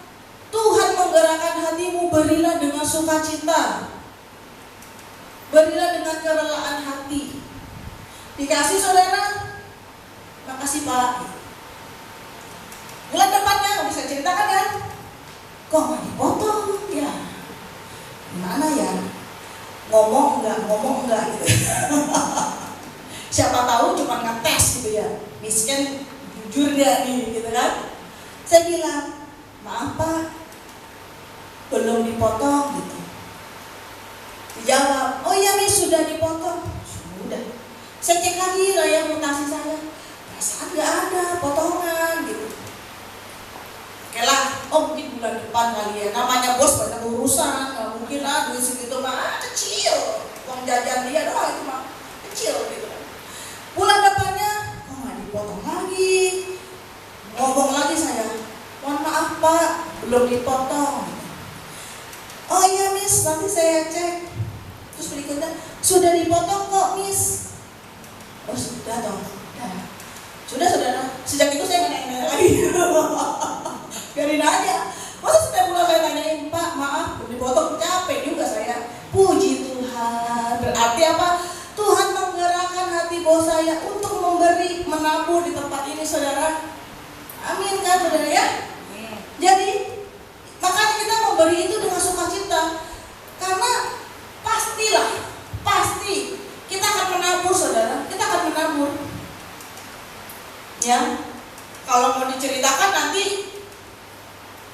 Tuhan menggerakkan hatimu, berilah dengan sukacita, berilah dengan kerelaan hati. Dikasih saudara, makasih Pak. Bulan depannya bisa ceritakan kan? Kok nggak dipotong ya? Gimana ya? Ngomong enggak gitu. Siapa tahu cuma ngetes gitu ya. Miskin jujur gak nih gitu kan? Saya bilang, maaf Pak, belum dipotong gitu. Dijawab, oh iya Miss sudah dipotong. Sudah. Saya cek lagi raya mutasi saya, perasaan gak ada potongan gitu. Oke lah, oh mungkin bulan depan kali ya. Namanya bos banyak urusan, nggak mungkin lah duit segitu mah kecil. Uang jajan dia doang itu mah kecil gitu. Bulan depannya, kok nggak dipotong lagi? Ngomong lagi saya, mohon maaf Pak, belum dipotong. Oh iya Miss, nanti saya cek. Terus berikutnya, sudah dipotong kok Miss. Oh sudah dong. Ya. Sudah saudara. Sejak itu saya nggak nanya lagi. Biarin aja. Masa setiap bulan saya tanyain, Pak maaf belum dipotong, capek juga saya. Puji Tuhan. Berarti apa? Tuhan menggerakkan hati bos saya untuk memberi, menabur di tempat ini saudara. Amin kan saudara ya? Jadi makanya kita memberi itu dengan sukacita. Karena pasti kita akan menabur saudara. Kita akan menabur. Ya, kalau mau diceritakan nanti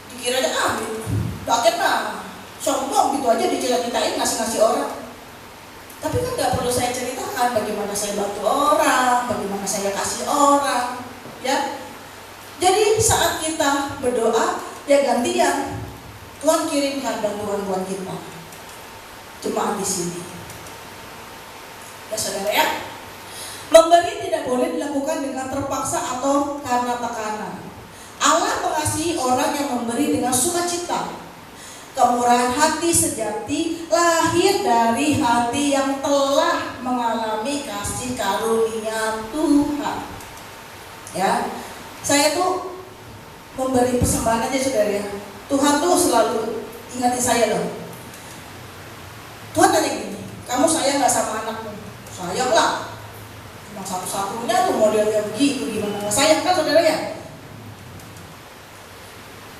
dikira aja rakyat sombong gitu aja diceritain ngasih orang. Tapi kan nggak perlu saya ceritakan bagaimana saya bantu orang, bagaimana saya kasih orang, ya. Jadi saat kita berdoa ya gantian Tuhan kirimkan bantuan buat kita. Jemaat di sini, ya saudara ya. Memberi tidak boleh dilakukan dengan terpaksa atau karena tekanan. Allah mengasihi orang yang memberi dengan sukacita. Kemurahan hati sejati lahir dari hati yang telah mengalami kasih karunia Tuhan. Ya, saya tuh memberi persembahan aja saudara ya. Tuhan tuh selalu ingatin saya loh. Tuhan tanya gini, kamu sayang nggak sama anakmu? Sayang lah. Cuma satu-satunya tuh modelnya begitu, gimana nggak sayang kan saudara ya?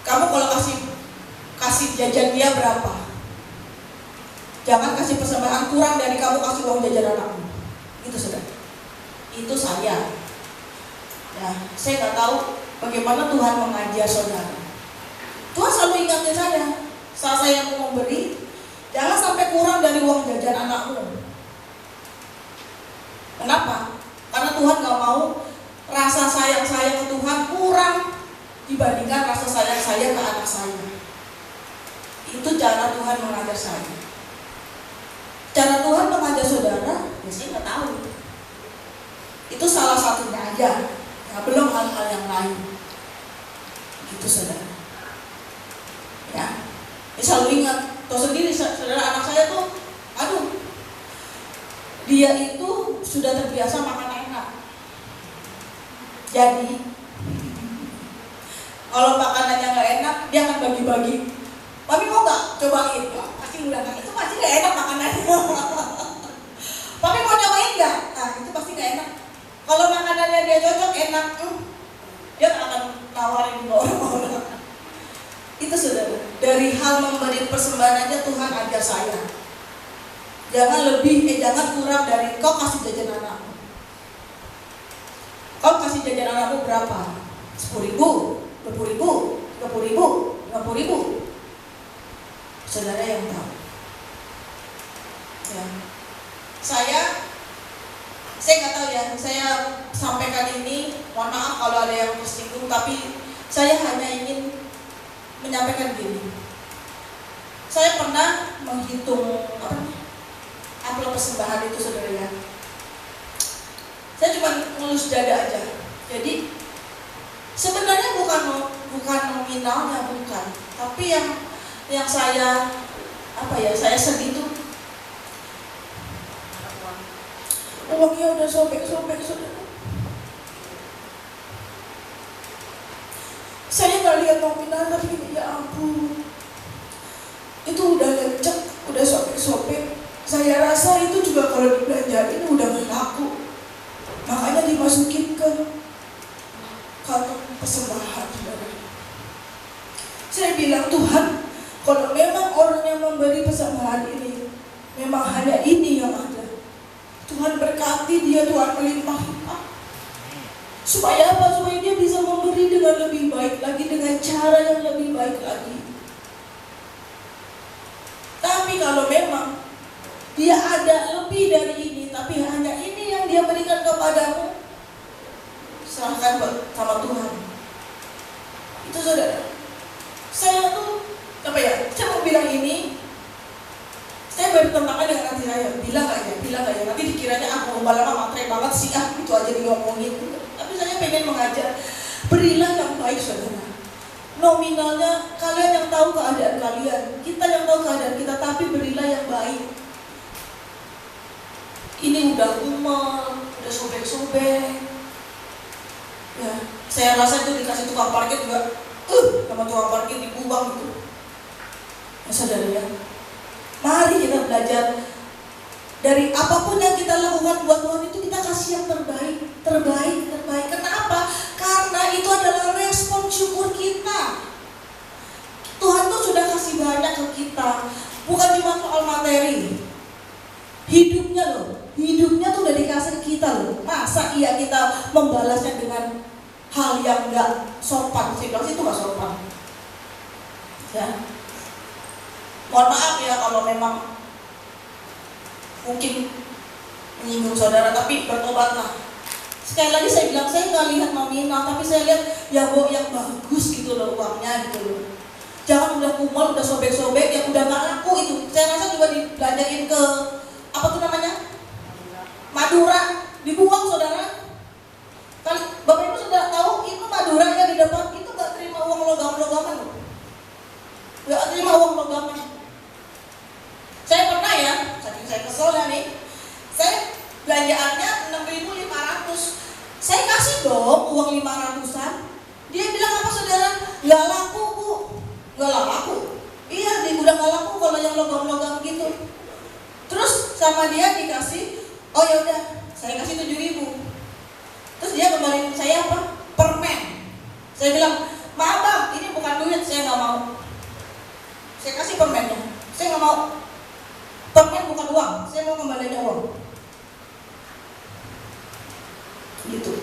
Kamu kalau kasih jajan dia berapa? Jangan kasih persembahan kurang dari kamu kasih uang jajan anakmu. Itu saudara. Itu saya. Ya, saya nggak tahu bagaimana Tuhan mengajar saudara. Tuhan selalu ingatin saya. Saat saya mau memberi, jangan sampai kurang dari uang jajan anakmu. Kenapa? Karena Tuhan gak mau rasa sayang saya ke Tuhan kurang dibandingkan rasa sayang saya ke anak saya. Itu cara Tuhan mengajar saya. Cara Tuhan mengajar saudara, ya saya nggak tahu. Itu salah satunya aja. Ya, belum hal-hal yang lain. Gitu saudara. Ya, selalu ingat. Tahu sendiri saudara, anak saya tuh, dia itu sudah terbiasa makan enak. Jadi kalau makanannya nggak enak, dia akan bagi-bagi. Mami mau nggak cobain? Pasti udah nggak, itu pasti nggak enak makanannya. Mami mau cobain nggak? Nah itu pasti nggak enak. Kalau makanannya dia cocok enak, dia akan nawarin ke orang-orang. Itu saudara, dari hal memberi persembahan aja Tuhan ajar saya. Jangan kurang dari kau kasih jajan anakmu. Kau kasih jajan anakmu berapa? 10.000, 20.000, 30.000, 50.000. Saudara yang tahu. Ya. Saya nggak tahu ya. Saya sampaikan ini, mohon maaf kalau ada yang tersinggung, tapi saya hanya ingin menyampaikan gini. Saya pernah menghitung amplop persembahan itu saudara ya. Saya cuma ngelus dada aja. Jadi sebenarnya bukan nominalnya, bukan. Tapi yang saya saya sedih tuh uangnya udah sobek-sobek saudara. Saya nggak lihat nominal tapi ya ampun, itu udah lecek, udah sobek-sobek. Saya rasa itu juga kalau dibelanjain udah nggak laku, makanya dimasukin ke kantong persembahan saudara. saat ini memang hanya ini yang ada. Tuhan berkati dia, Tuhan melimpahkan. Supaya apa? Supaya dia bisa memberi dengan lebih baik lagi, dengan cara yang lebih baik lagi. Tapi kalau memang dia ada lebih dari ini, tapi hanya ini yang dia berikan kepadamu, serahkan sama Tuhan. Itu saudara. Saya tuh saya mau bilang ini, saya bertentangan dengan hati saya. Bilang aja. Nanti dikiranya aku lama matre banget sih, itu aja diomongin. Tapi saya pengen mengajar, berilah yang baik saudara. Nominalnya kalian yang tahu keadaan kalian, kita yang tahu keadaan kita, tapi berilah yang baik. Ini udah umel, udah sobek-sobek. Ya, saya rasa itu dikasih tukang parkir juga, sama tukang parkir dibuang gitu. Ya saudara ya, mari kita belajar dari apapun yang kita lakukan buat Tuhan itu kita kasih yang terbaik. Kenapa? Karena itu adalah respon syukur kita. Tuhan tuh sudah kasih banyak ke kita, bukan cuma soal materi. Hidupnya tuh udah dikasih ke kita loh. Masa iya kita membalasnya dengan hal yang gak sopan? Saya bilang itu gak sopan. Ya, mohon maaf ya kalau memang mungkin menyinggung saudara, tapi bertobatlah. Sekali lagi saya bilang, saya nggak lihat nominal, tapi saya lihat yang bagus gitu loh, uangnya gitu loh. Jangan udah kumal, udah sobek-sobek, yang udah nggak laku itu. Saya rasa juga dibelanjain ke apa tuh namanya, Madura, dibuang saudara. Kali Bapak Ibu sudah tahu itu Madura yang di depan itu nggak terima uang logam-logaman loh, nggak terima uang logaman. Saya pernah ya, saking saya keselnya nih, saya belanjaannya 6.500, saya kasih dong uang 500-an. Dia bilang apa saudara? Nggak laku bu, nggak laku. Iya, udah nggak laku kalau yang logam-logam gitu. Terus sama dia dikasih, oh ya udah, saya kasih 7.000. Terus dia kembaliin saya apa? Permen. Saya bilang, maaf bang, ini bukan duit, saya nggak mau. Saya kasih permennya, saya nggak mau. Permen bukan uang, saya mau kembalinya uang. Gitu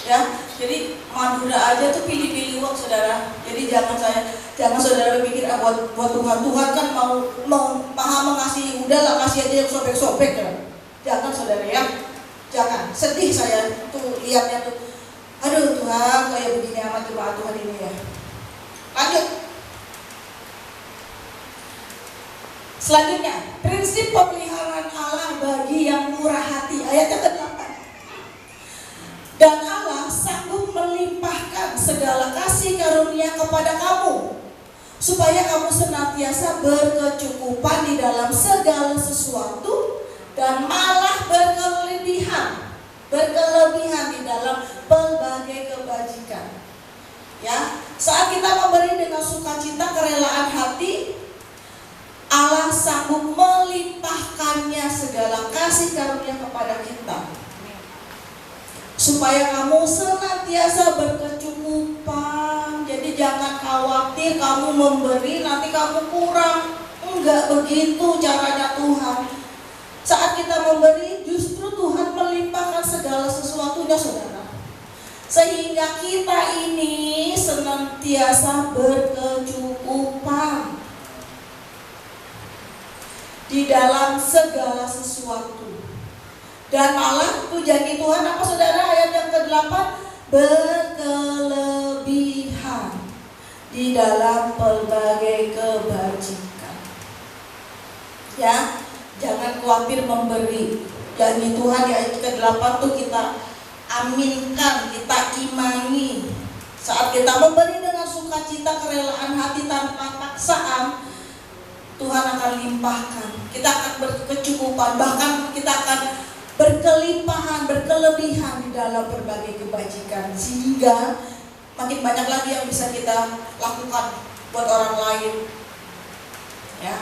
ya. Jadi Madura aja tuh pilih-pilih uang saudara. Jadi jangan saudara berpikir buat Tuhan kan mau maha mengasihi, udahlah kasih aja yang sobek-sobek kan. Jangan saudara ya. Jangan. Sedih saya tuh lihatnya tuh. Aduh Tuhan, kayak begini amat jemaat Tuhan ini ya. Lanjut. Selanjutnya, prinsip pemeliharaan Allah bagi yang murah hati, ayat yang ke-8. Dan Allah sanggup melimpahkan segala kasih karunia kepada kamu, supaya kamu senantiasa berkecukupan di dalam segala sesuatu dan malah berkelebihan di dalam pelbagai kebajikan. Ya, saat kita memberi dengan sukacita kerelaan hati, Allah sanggup melimpahkannya segala kasih karunia kepada kita, supaya kamu senantiasa berkecukupan. Jadi jangan khawatir kamu memberi nanti kamu kurang. Enggak begitu caranya Tuhan. Saat kita memberi, justru Tuhan melimpahkan segala sesuatunya saudara, sehingga kita ini senantiasa berkecukupan di dalam segala sesuatu. Dan malah tuh janji Tuhan apa saudara, ayat yang ke-8, berkelebihan di dalam pelbagai kebajikan. Ya, jangan khawatir memberi. Janji Tuhan di ayat ke-8 tuh kita aminkan, kita imani. Saat kita memberi dengan sukacita kerelaan hati tanpa paksaan, Tuhan akan limpahkan. Kita akan berkecukupan, bahkan kita akan berkelimpahan, berkelebihan di dalam berbagai kebajikan, sehingga makin banyak lagi yang bisa kita lakukan buat orang lain. Ya.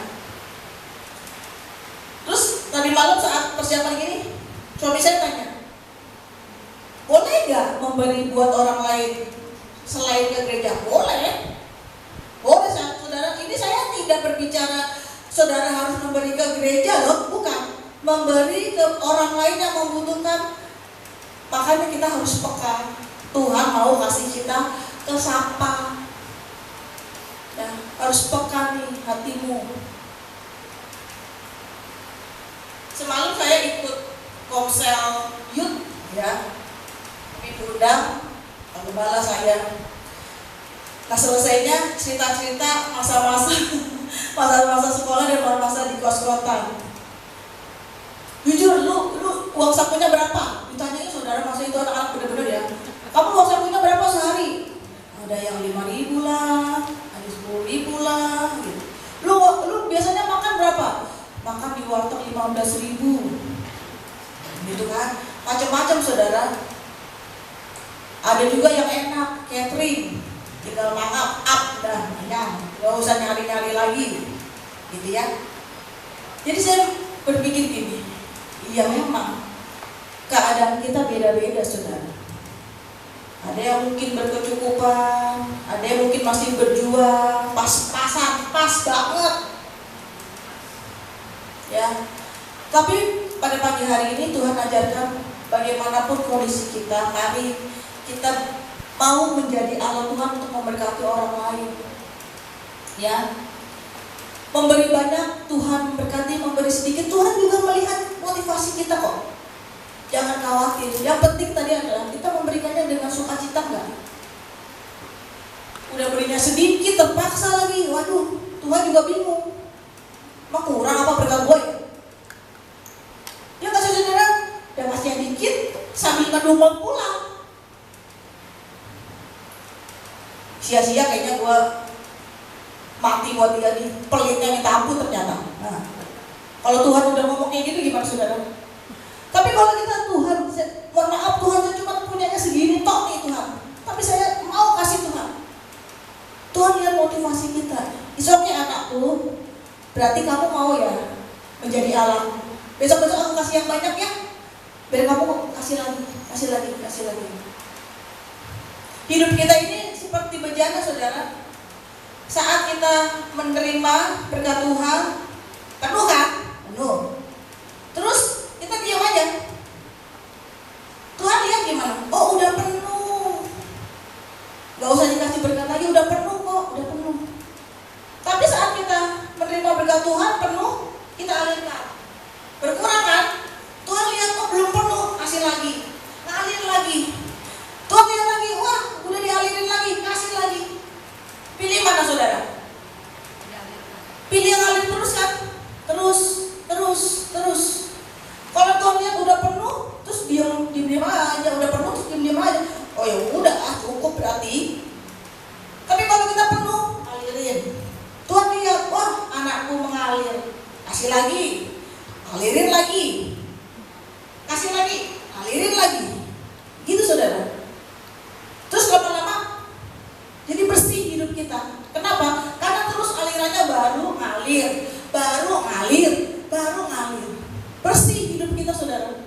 Terus tadi malam saat persiapan gini, suami saya tanya, boleh nggak memberi buat orang lain selain ke gereja? Boleh. Boleh saudara. Ini saya tidak berbicara saudara harus memberi ke gereja loh, bukan. Memberi ke orang lain yang membutuhkan. Makanya kita harus peka. Tuhan mau kasih kita kesapa. Ya, harus peka nih hatimu. Semalam saya ikut komsel youth, ya, diundang gembala saya. Nah, selesainya cerita-cerita masa-masa sekolah dan masa di kos-kosan. Jujur, lu uang sakunya berapa? Ditanya saudara, masa itu anak-anak bener-bener ya. Kamu uang sakunya berapa sehari? Ada yang 5.000 lah, ada 10.000 lah, gitu. Lu biasanya makan berapa? Makan di warteg 15.000, gitu kan? Macam-macam saudara. Ada juga yang enak, catering, tinggal mangap, up dah, nggak usah nyari-nyari lagi, gitu ya. Jadi saya berpikir gini, iya memang keadaan kita beda-beda saudara. Ada yang mungkin berkecukupan, ada yang mungkin masih berjuang, pas-pasan, pas banget. Ya, tapi pada pagi hari ini Tuhan ajarkan bagaimanapun kondisi kita, mari kita mau menjadi alat Tuhan untuk memberkati orang lain. Ya, memberi banyak Tuhan memberkati, memberi sedikit Tuhan juga melihat motivasi kita kok. Jangan khawatir. Yang penting tadi adalah kita memberikannya dengan sukacita enggak? Udah berinya sedikit terpaksa lagi, waduh, Tuhan juga bingung. Mah kurang apa berkat gue? Ya kasih saudara, udah kasih dikit sambil ngedumel pulang. Sia-sia kayaknya gue mati buat dia nih, pelitnya minta ampun ternyata. Nah, kalau Tuhan udah ngomong kayak gitu gimana saudara? Tapi kalau kita Tuhan, mohon maaf Tuhan, saya cuma punyanya segini toh nih Tuhan. Tapi saya mau kasih Tuhan. Tuhan lihat motivasi kita. Isoknya anakku, berarti kamu mau ya menjadi alam. Besok-besok aku kasih yang banyak ya, biar kamu kasih lagi. Hidup kita ini seperti bejana saudara. Saat kita menerima berkat Tuhan, penuh kan? Penuh. Terus kita diam aja. Tuhan lihat gimana? Oh udah penuh. Gak usah dikasih berkat lagi, udah penuh kok, udah penuh. Tapi saat kita menerima berkat Tuhan penuh, kita alirkan. Berkurang kan? Tuhan lihat kok belum penuh, kasih lagi. Ngalir lagi. Tuhan lihat lagi, wah udah dialirin lagi, kasih lagi. Pilih mana saudara? Pilih yang ngalir terus kan? Terus. Kalau Tuhan lihat udah penuh, terus diam aja, udah penuh terus diam aja. Oh ya udah, cukup berarti. Tapi kalau kita penuh, alirin. Tuhan lihat, wah anakku mengalir, kasih lagi, alirin lagi, kasih lagi, alirin lagi. Gitu saudara. Terus lama-lama jadi bersih hidup kita. Kenapa? Karena terus alirannya baru ngalir. Bersih hidup kita saudara.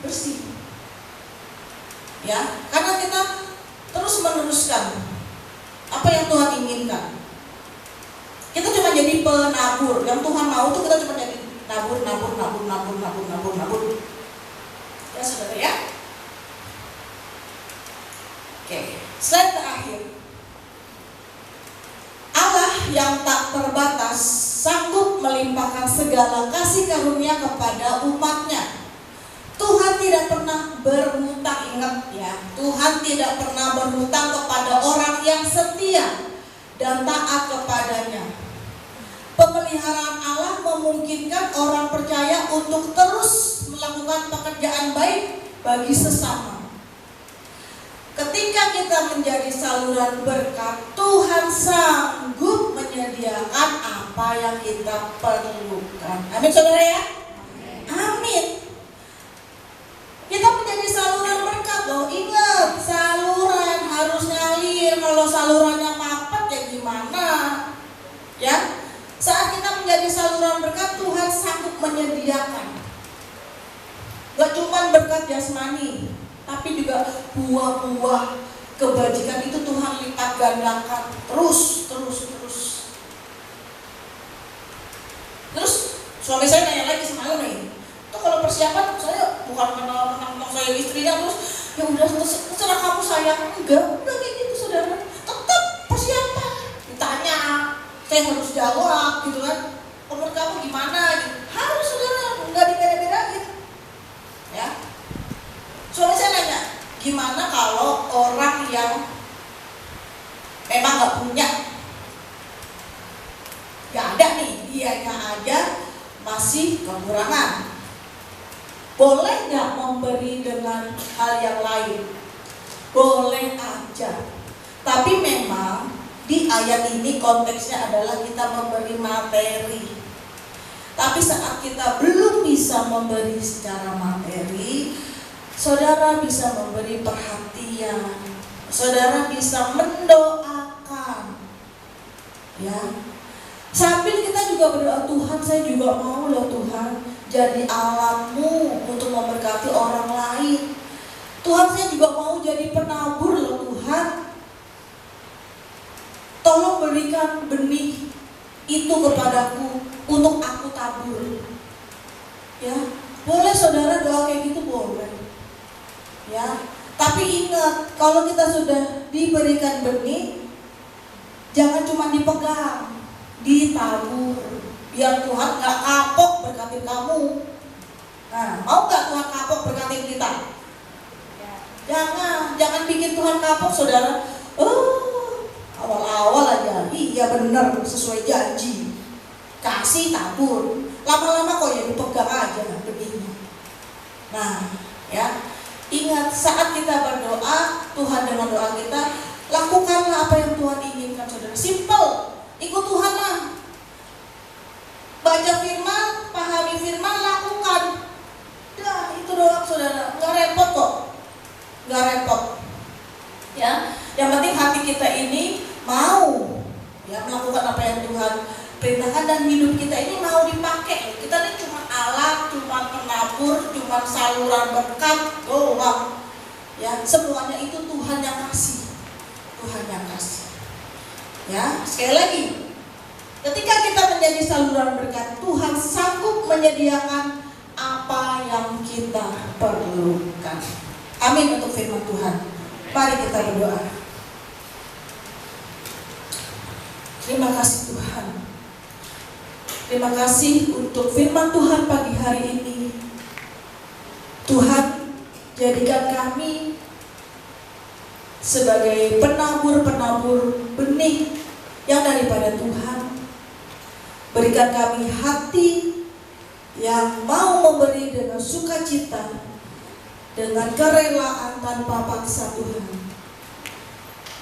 Bersih. Ya, karena kita terus meneruskan apa yang Tuhan inginkan. Kita cuma jadi penabur. Yang Tuhan mau tuh kita cuma jadi nabur. Ya saudara ya. Oke, slide terakhir. Allah yang tak terbatas sanggup melimpahkan segala kasih karunia kepada umatnya. Tuhan tidak pernah berhutang, ingat ya. Tuhan tidak pernah berhutang kepada orang yang setia dan taat kepadanya. Pemeliharaan Allah memungkinkan orang percaya untuk terus melakukan pekerjaan baik bagi sesama. Ketika kita menjadi saluran berkat, Tuhan sanggup menyediakan apa yang kita perlukan. Amin saudara ya? Amin. Kita menjadi saluran berkat loh. Ingat, saluran harus ngalir. Kalau salurannya mampet ya gimana? Ya, saat kita menjadi saluran berkat, Tuhan sanggup menyediakan. Gak cuma berkat jasmani, tapi juga buah-buah kebajikan itu Tuhan lipat gandakan terus. Suami saya nanya lagi semalam nih, itu kalau persiapan saya bukan karena menang saya istrinya terus ya udah terserah kamu sayang, enggak kayak gitu saudara. Tetap persiapan, ditanya, saya harus jawab gitu kan. Menurut kamu gimana? Gitu. Harus saudara, nggak dibeda-bedain. Ya, suami saya nanya, gimana kalau orang yang memang nggak punya, nggak ada nih, dianya aja masih kekurangan, boleh nggak memberi dengan hal yang lain? Boleh aja, tapi memang di ayat ini konteksnya adalah kita memberi materi. Tapi saat kita belum bisa memberi secara materi, saudara bisa memberi perhatian, saudara bisa mendoakan, ya. Sambil kita juga berdoa, Tuhan saya juga mau loh Tuhan jadi alatmu untuk memberkati orang lain. Tuhan saya juga mau jadi penabur loh Tuhan. Tolong berikan benih itu kepadaku untuk aku tabur. Ya, boleh saudara doa kayak gitu boleh. Ya, tapi ingat kalau kita sudah diberikan benih, jangan cuma dipegang, ditabur. Biar Tuhan gak kapok berkati kamu. Nah, mau gak Tuhan kapok berkati kita? Jangan bikin Tuhan kapok saudara. Awal-awal aja, iya benar sesuai janji, kasih tabur, lama-lama kok ya dipegang aja benihnya. Nah, ya ingat saat kita berdoa, Tuhan dengan doa kita, lakukanlah apa yang Tuhan inginkan saudara. Simple, ikut Tuhan lah. Baca firman, pahami firman, lakukan. Dah, itu doang saudara, nggak repot kok, nggak repot. Ya, yang penting hati kita ini mau ya melakukan apa yang Tuhan perintahkan dan hidup kita ini mau dipakai. Kita ini cuma alat, cuma penabur, cuma saluran berkat doang. Ya, semuanya itu Tuhan yang kasih. Tuhan yang kasih. Ya, sekali lagi, ketika kita menjadi saluran berkat, Tuhan sanggup menyediakan apa yang kita perlukan. Amin untuk firman Tuhan. Mari kita berdoa. Terima kasih Tuhan. Terima kasih untuk firman Tuhan pagi hari ini. Tuhan, jadikan kami sebagai penabur-penabur benih yang daripada Tuhan. Berikan kami hati yang mau memberi dengan sukacita, dengan kerelaan tanpa paksa Tuhan.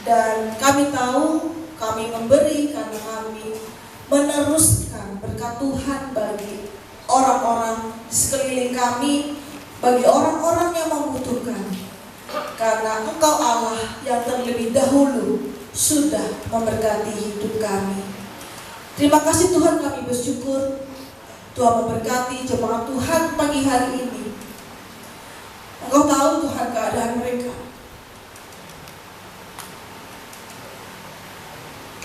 Dan kami tahu kami memberi karena kami meneruskan berkat Tuhan bagi orang-orang di sekeliling kami, bagi orang-orang yang membutuhkan. Karena Engkau Allah yang terlebih dahulu sudah memberkati hidup kami. Terima kasih Tuhan, kami bersyukur Tuhan memberkati jemaat Tuhan pagi hari ini. Engkau tahu Tuhan keadaan mereka.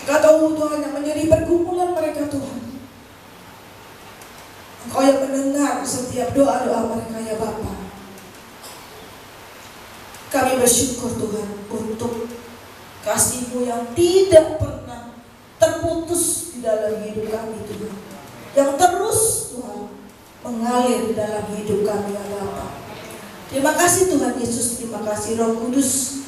Engkau tahu Tuhan yang menjadi pergumulan mereka Tuhan. Engkau yang mendengar setiap doa-doa mereka ya Bapa. Kami bersyukur Tuhan untuk kasih-Mu yang tidak pernah terputus di dalam hidup kami Tuhan. Yang terus Tuhan mengalir di dalam hidup kami ya Bapa. Terima kasih Tuhan Yesus, terima kasih Roh Kudus.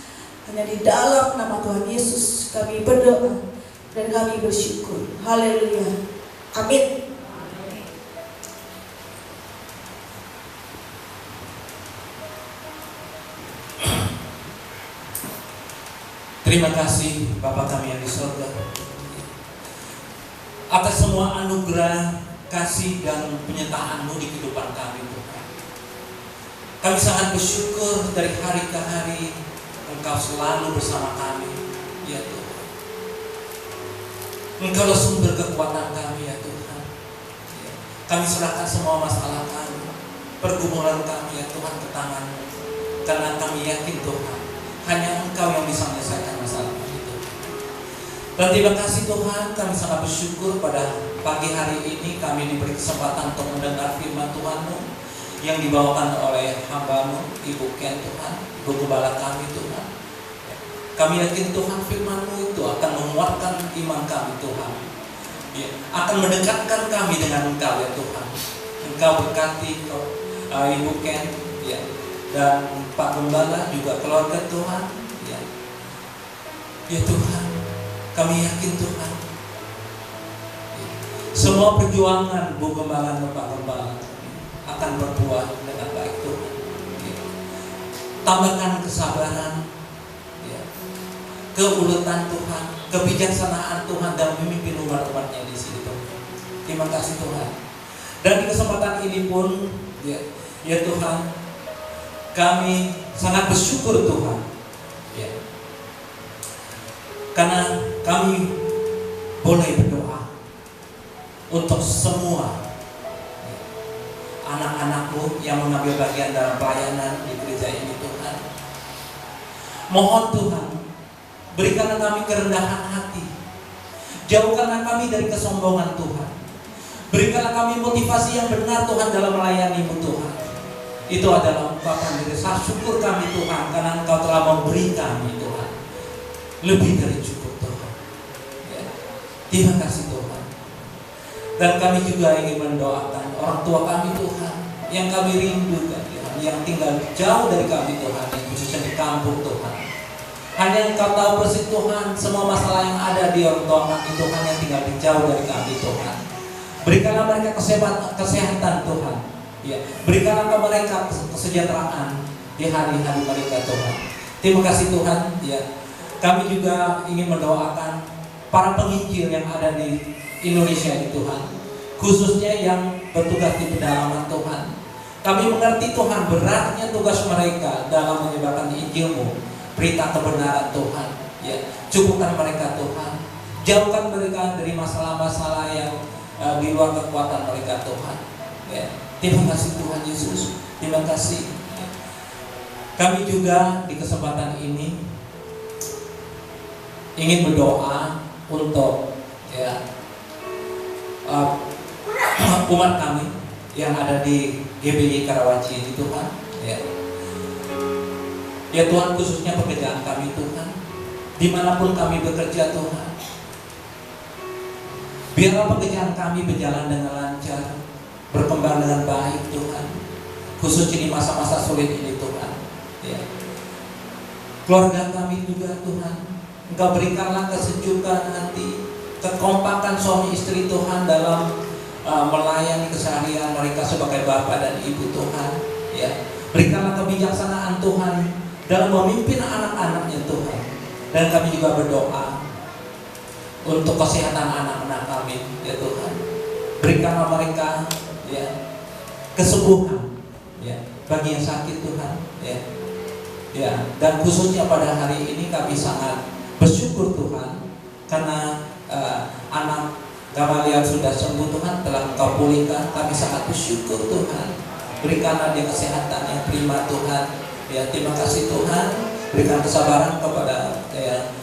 Hanya di dalam nama Tuhan Yesus kami berdoa dan kami bersyukur. Haleluya. Amin. Terima kasih Bapa kami yang di surga atas semua anugerah, kasih dan penyertaan-Mu di kehidupan kami Tuhan. Kami sangat bersyukur dari hari ke hari Engkau selalu bersama kami ya Tuhan. Engkau sumber kekuatan kami ya Tuhan. Kami serahkan semua masalah kami, pergumulan kami ya Tuhan ke tangan-Mu, karena kami yakin Tuhan hanya Engkau yang bisa menyelesaikan masalah itu. Dan terima kasih Tuhan, kami sangat bersyukur pada pagi hari ini kami diberi kesempatan untuk mendengar firman Tuhan-Mu yang dibawakan oleh hamba-Mu, Ibu Ken Tuhan, Ibu Gembala kami Tuhan. Kami yakin Tuhan firman-Mu itu akan menguatkan iman kami Tuhan, ya, akan mendekatkan kami dengan Engkau ya Tuhan. Engkau berkati Ibu Ken ya, dan Pak Gembala juga keluarga Tuhan ya. Ya Tuhan, kami yakin Tuhan ya, semua perjuangan Bu Gembala dan Pak Gembala akan berbuah dengan baik Tuhan ya. Tambahkan kesabaran ya, keuletan Tuhan, kebijaksanaan Tuhan dalam memimpin umat-umatnya di sini Tuhan. Terima kasih Tuhan. Dan di kesempatan ini pun ya Tuhan, kami sangat bersyukur Tuhan ya, karena kami boleh berdoa untuk semua ya, anak-anak-Mu yang mengambil bagian dalam pelayanan di gereja ini Tuhan. Mohon Tuhan, berikanlah kami kerendahan hati, jauhkanlah kami dari kesombongan Tuhan. Berikanlah kami motivasi yang benar Tuhan dalam melayani-Mu Tuhan. Itu adalah ungkapan rasa syukur kami Tuhan, karena Engkau telah memberi kami Tuhan lebih dari cukup Tuhan ya. Terima kasih Tuhan. Dan kami juga ingin mendoakan orang tua kami Tuhan, yang kami rindukan Tuhan, yang tinggal jauh dari kami Tuhan, khususnya di kampung Tuhan. Hanya Engkau tahu persis Tuhan semua masalah yang ada di orang tua kami Tuhan, yang tinggal jauh dari kami Tuhan. Berikanlah mereka kesehatan Tuhan ya. Berikanlah mereka kesejahteraan di hari-hari mereka Tuhan. Terima kasih Tuhan ya. Kami juga ingin mendoakan para penginjil yang ada di Indonesia ini Tuhan, khususnya yang bertugas di pedalaman Tuhan. Kami mengerti Tuhan beratnya tugas mereka dalam menyebarkan Injil-Mu, berita kebenaran Tuhan ya. Cukupkan mereka Tuhan, jauhkan mereka dari masalah-masalah yang di luar kekuatan mereka Tuhan ya. Terima kasih Tuhan Yesus. Terima kasih. Kami juga di kesempatan ini ingin berdoa untuk ya, umat kami yang ada di GBI Karawaci ini Tuhan ya. Ya Tuhan, khususnya pekerjaan kami Tuhan, dimanapun kami bekerja Tuhan, biarlah pekerjaan kami berjalan dengan lancar, berkembang dengan baik Tuhan, khususnya di masa-masa sulit ini Tuhan ya. Keluarga kami juga Tuhan, Engkau berikanlah kesejukan hati, kekompakan suami istri Tuhan dalam melayani keseharian mereka sebagai bapak dan ibu Tuhan ya. Berikanlah kebijaksanaan Tuhan dalam memimpin anak-anaknya Tuhan. Dan kami juga berdoa untuk kesehatan anak-anak kami ya Tuhan. Berikanlah mereka ya kesembuhan ya bagi yang sakit Tuhan ya. Ya, dan khususnya pada hari ini kami sangat bersyukur Tuhan karena anak Gamaliel sudah sembuh Tuhan, telah Engkau pulihkan. Kami sangat bersyukur Tuhan. Berikanlah dia kesehatan yang prima Tuhan ya. Terima kasih Tuhan. Berikan kesabaran kepada ya,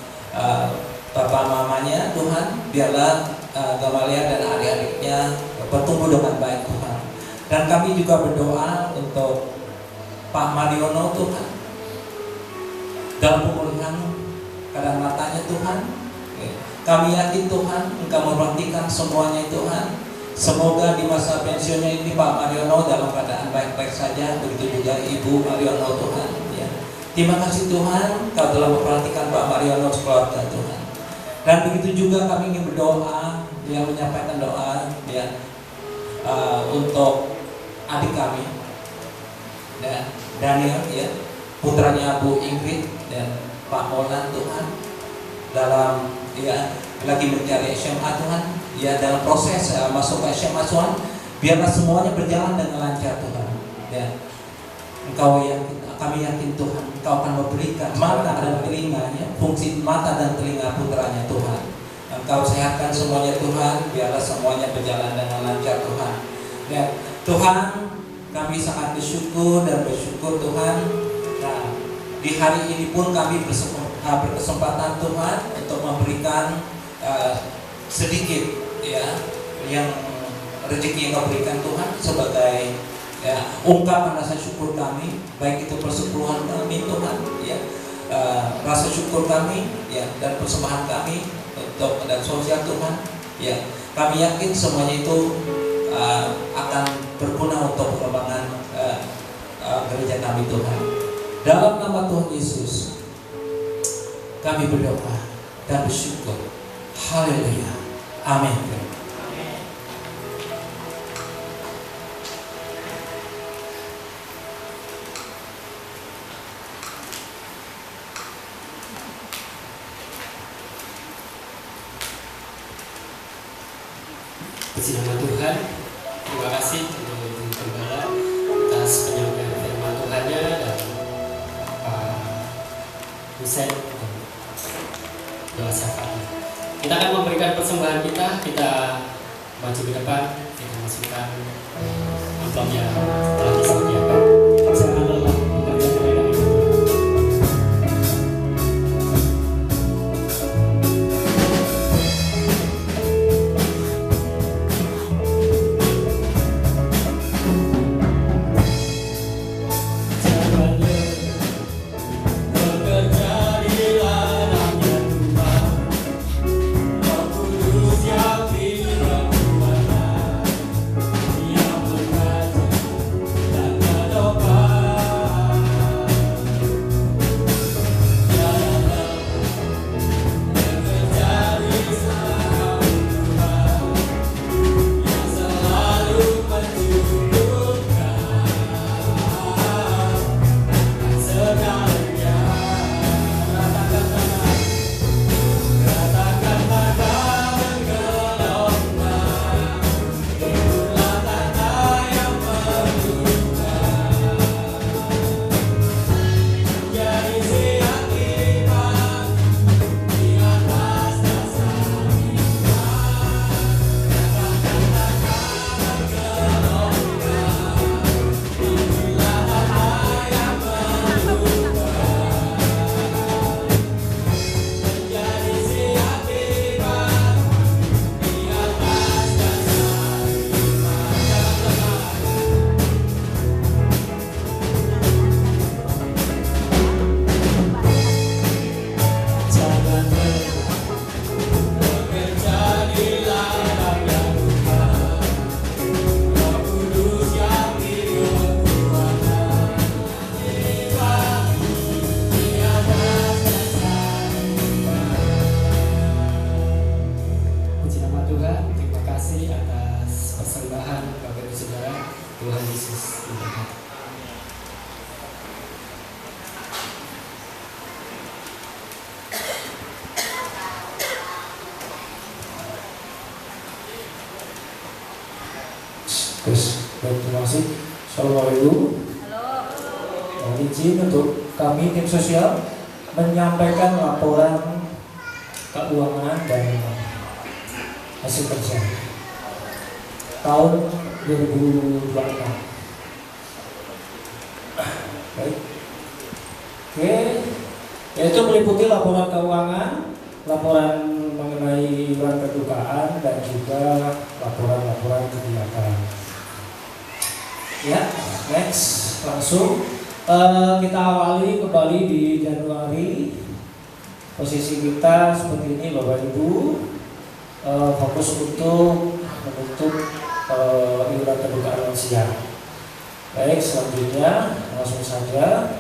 Bapak mamanya Tuhan. Biarlah Gamaliel dan adik-adiknya bertumbuh dengan baik Tuhan. Dan kami juga berdoa untuk Pak Mariono Tuhan, dalam pemulihan keadaan matanya Tuhan. Kami yakin Tuhan Engkau memperhatikan semuanya Tuhan. Semoga di masa pensiunnya ini Pak Mariono dalam keadaan baik-baik saja. Begitu juga Ibu Mariono Tuhan ya. Terima kasih Tuhan, Kau telah memperhatikan Pak Mariono keluarga Tuhan. Dan begitu juga kami ingin berdoa, dia menyampaikan doa ya, untuk adik kami dan Daniel ya, putranya Bu Ingrid dan Pak Molan Tuhan, dalam ya lagi mencari SMA Tuhan ya, dalam proses masuk ke SMA Tuhan. Biarlah semuanya berjalan dengan lancar Tuhan ya. Engkau yakin, kami yakin Tuhan Engkau akan memberikan mata dan telinganya, fungsi mata dan telinga putranya Tuhan. Engkau sehatkan semuanya Tuhan. Biarlah semuanya berjalan dengan lancar Tuhan ya. Tuhan, kami sangat bersyukur dan bersyukur Tuhan. Nah, di hari ini pun kami berkesempatan Tuhan untuk memberikan sedikit ya yang rezeki yang kau berikan Tuhan sebagai ya ungkapan rasa syukur kami, baik itu persepuluhan kami Tuhan ya, rasa syukur kami ya, dan persembahan kami untuk dan sosial Tuhan ya, kami yakin semuanya itu akan berguna untuk pengembangan gereja kami Tuhan. Dalam nama Tuhan Yesus kami berdoa dan bersyukur. Haleluya. Amin. Puji nama Tuhan. Terima kasih untuk Ibu Gembala atas penyampaian firman Tuhannya dan Pak Husein dan doa syafaatnya. Kita akan memberikan persembahan kita maju ke depan, kita masukkan amplop yang telah disediakan. Jangan lelah bekerja kepada Ibu. Tuhan Yesus memberkati. Terima kasih. Assalamualaikum. Mohon izin untuk kami tim sosial menyampaikan laporan keuangan dan hasil kerja tahun 2026. Baik. Oke, yaitu meliputi laporan keuangan, laporan mengenai iuran kedukaan, dan juga laporan-laporan kegiatan. Ya, next langsung kita awali kembali di Januari. Posisi kita seperti ini, Bapak Ibu, fokus untuk menutup iuran kedukaan lansia. Baik, selanjutnya langsung saja.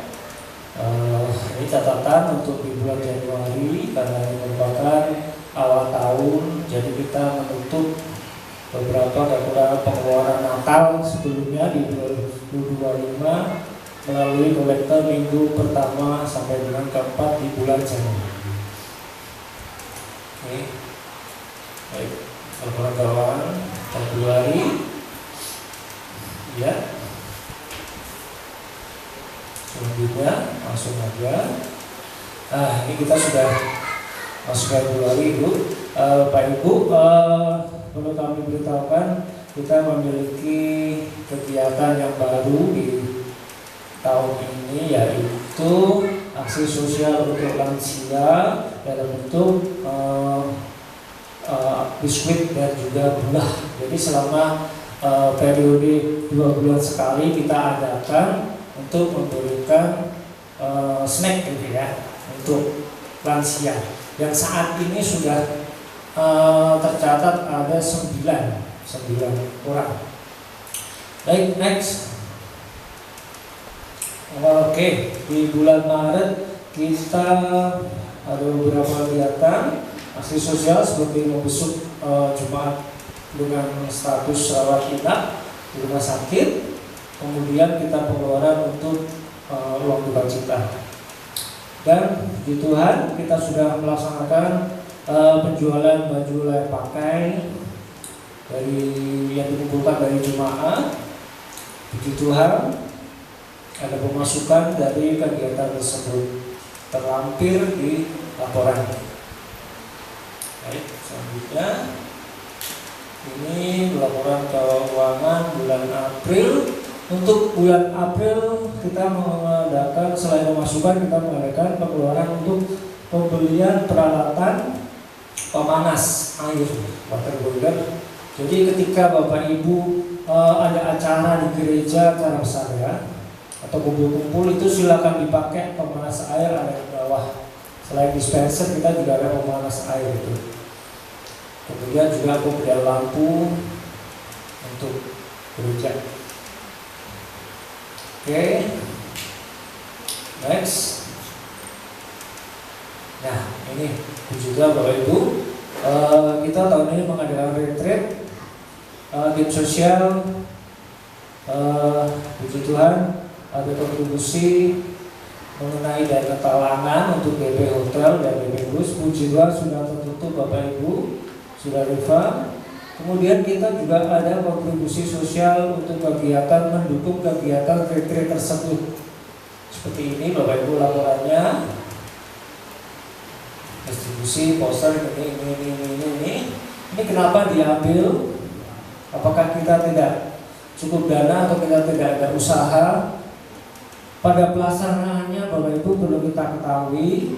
Ini catatan untuk di bulan Januari karena ini merupakan awal tahun, jadi kita menutup beberapa kekurangan pengeluaran Natal sebelumnya di 2025 melalui kolektor minggu pertama sampai dengan keempat di bulan Januari. Oke. Baik, laporan keuangan Februari. Ya. Selanjutnya langsung aja. Nah, ini kita sudah masuk Februari, Ibu. Pak Ibu, perlu kami beritahukan kita memiliki kegiatan yang baru di tahun ini, yaitu aksi sosial untuk lansia dalam bentuk biskuit dan juga buah. Jadi selama periode 2 bulan sekali kita adakan untuk memberikan snack gitu ya untuk lansia. Yang saat ini sudah tercatat ada 9 orang. Baik, next. Oke, di bulan Maret kita ada beberapa kegiatan aksi sosial seperti membesuk jemaat dengan status rawat inap di rumah sakit. Kemudian kita pengeluaran untuk uang duka cita. Dan di Tuhan kita sudah melaksanakan penjualan baju layak pakai dari yang dikumpulkan dari jemaat. Puji Tuhan, ada pemasukan dari kegiatan tersebut terlampir di laporan. Baik, selanjutnya ini laporan keuangan bulan April. Untuk bulan April kita mengadakan, selain pemasukan, kita mengadakan pengeluaran untuk pembelian peralatan pemanas air, water boiler. Jadi ketika Bapak Ibu ada acara di gereja, acara besar ya, atau kumpul-kumpul, itu silakan dipakai pemanas air ada di bawah. Selain dispenser kita juga ada pemanas air itu. Kemudian juga pembelian lampu untuk gereja. Oke, next. Nah, ini juga Bapak Ibu, kita tahun ini mengadakan retreat tim sosial. Puji Tuhan, ada kontribusi mengenai dana talangan untuk BP Hotel dan BP Bus. Puji Tuhan sudah tertutup Bapak Ibu, sudah Riva. Kemudian kita juga ada kontribusi sosial untuk kegiatan, mendukung kegiatan retreat tersebut. Seperti ini Bapak Ibu laporannya. Distribusi poster ini. Ini kenapa diambil? Apakah kita tidak cukup dana atau kita tidak ada usaha? Pada pelaksanaannya Bapak Ibu perlu kita ketahui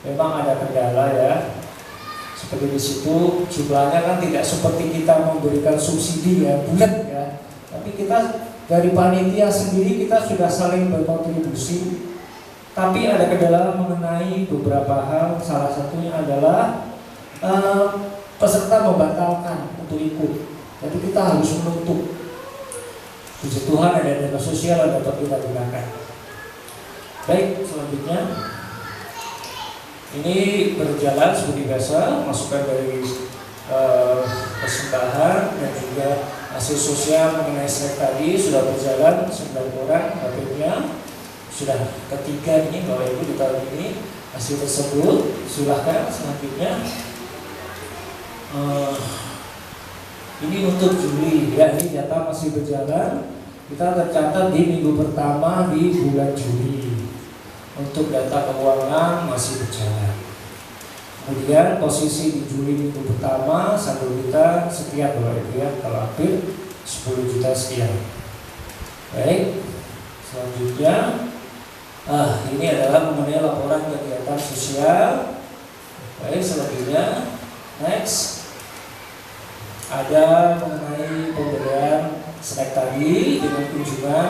memang ada kendala ya. Seperti di situ jumlahnya kan tidak seperti kita memberikan subsidi ya bulat ya, tapi kita dari panitia sendiri kita sudah saling berkontribusi. Tapi ada kendala mengenai beberapa hal. Salah satunya adalah peserta membatalkan untuk ikut. Jadi kita harus menutup. Puji Tuhan ada dana sosial yang dapat kita gunakan. Baik, selanjutnya. Ini berjalan seperti biasa, masukan dari persembahan dan juga hasil sosial mengenai snack tadi sudah berjalan 9 orang, artinya sudah ketiga ini Bapak Ibu di tahun ini hasil tersebut. Silahkan selanjutnya. Ini untuk Juli ya, ini data masih berjalan. Kita tercatat di minggu pertama di bulan Juli. Untuk data keuangan masih berjalan. Kemudian posisi di Juli minggu pertama saldo kita sekian Bapak Ibu ya, kalau hampir 10 juta sekian. Baik, selanjutnya ini adalah mengenai laporan kegiatan sosial. Baik, selanjutnya next ada mengenai pemberian snack tadi dengan kunjungan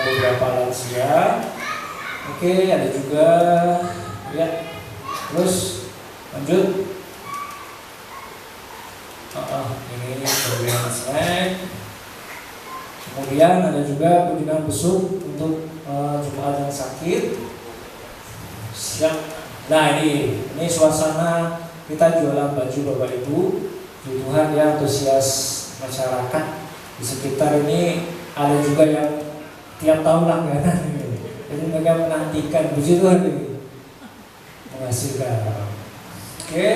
beberapa lansia. Oke, ada juga ya. Terus lanjut. Ini pemberian snack. Kemudian ada juga kunjungan besuk untuk jemaat yang sakit. Siap. Nah ini suasana kita jualan baju Bapak Ibu. Tuhan ya, antusias masyarakat di sekitar ini ada juga yang tiap tahun langganan. Jadi mereka menantikan, puji Tuhan ini menghasilkan. Oke,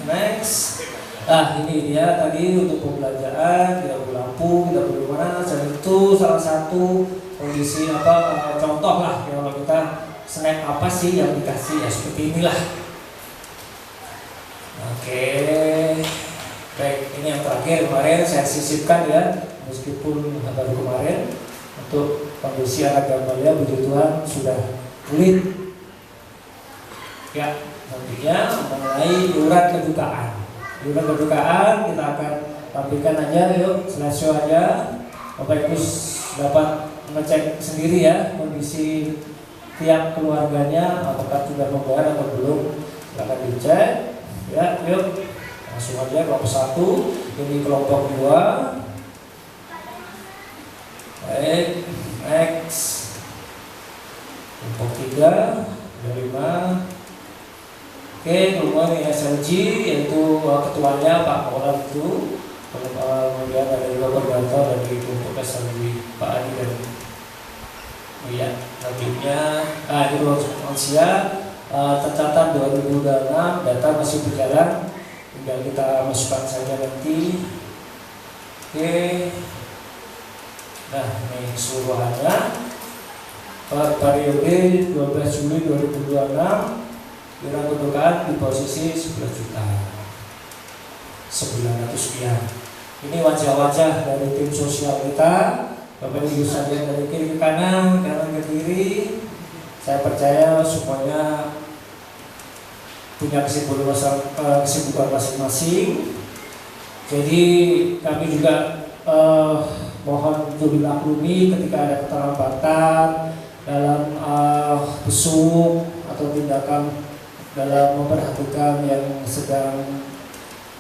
next. Ini dia tadi untuk pembelanjaan, kita beli lampu, kita beli mana, dan itu salah satu kondisi contoh lah kalau kita snack apa sih yang dikasih ya seperti inilah. Oke, baik, ini yang terakhir kemarin saya sisipkan ya, meskipun baru kemarin. Untuk kondisi anak Gambalia, puji Tuhan sudah pulih. Ya, nantinya mengenai iuran kedukaan. Giliran kedukaan kita akan tampilkan aja, yuk slideshow aja. Bapak Ibu dapat ngecek sendiri ya kondisi tiap keluarganya, apakah sudah membayar atau belum. Silakan dicek. Ya, yuk langsung aja kelompok 1, ini kelompok 2. Baik, next. Kelompok 3, 5. Oke, kemudian SLG yaitu ketuanya Pak Moral itu, kemudian ada juga koordinator dari kelompok SLG Pak Adi dan ya selanjutnya ini lansia tercatat 2006, data masih berjalan, tinggal kita masukkan saja nanti. Oke, nah ini keseluruhannya per periode 12 Juli 2026. Giliran kedukaan di posisi 11 juta 900 sekian. Ini wajah-wajah dari tim sosial kita. Bapak Ibu saja dari kiri ke kanan ke kiri. Saya percaya semuanya punya kesibukan masing-masing. Jadi kami juga mohon untuk dimaklumi ketika ada keterlambatan dalam besuk atau tindakan dalam memperhatikan yang sedang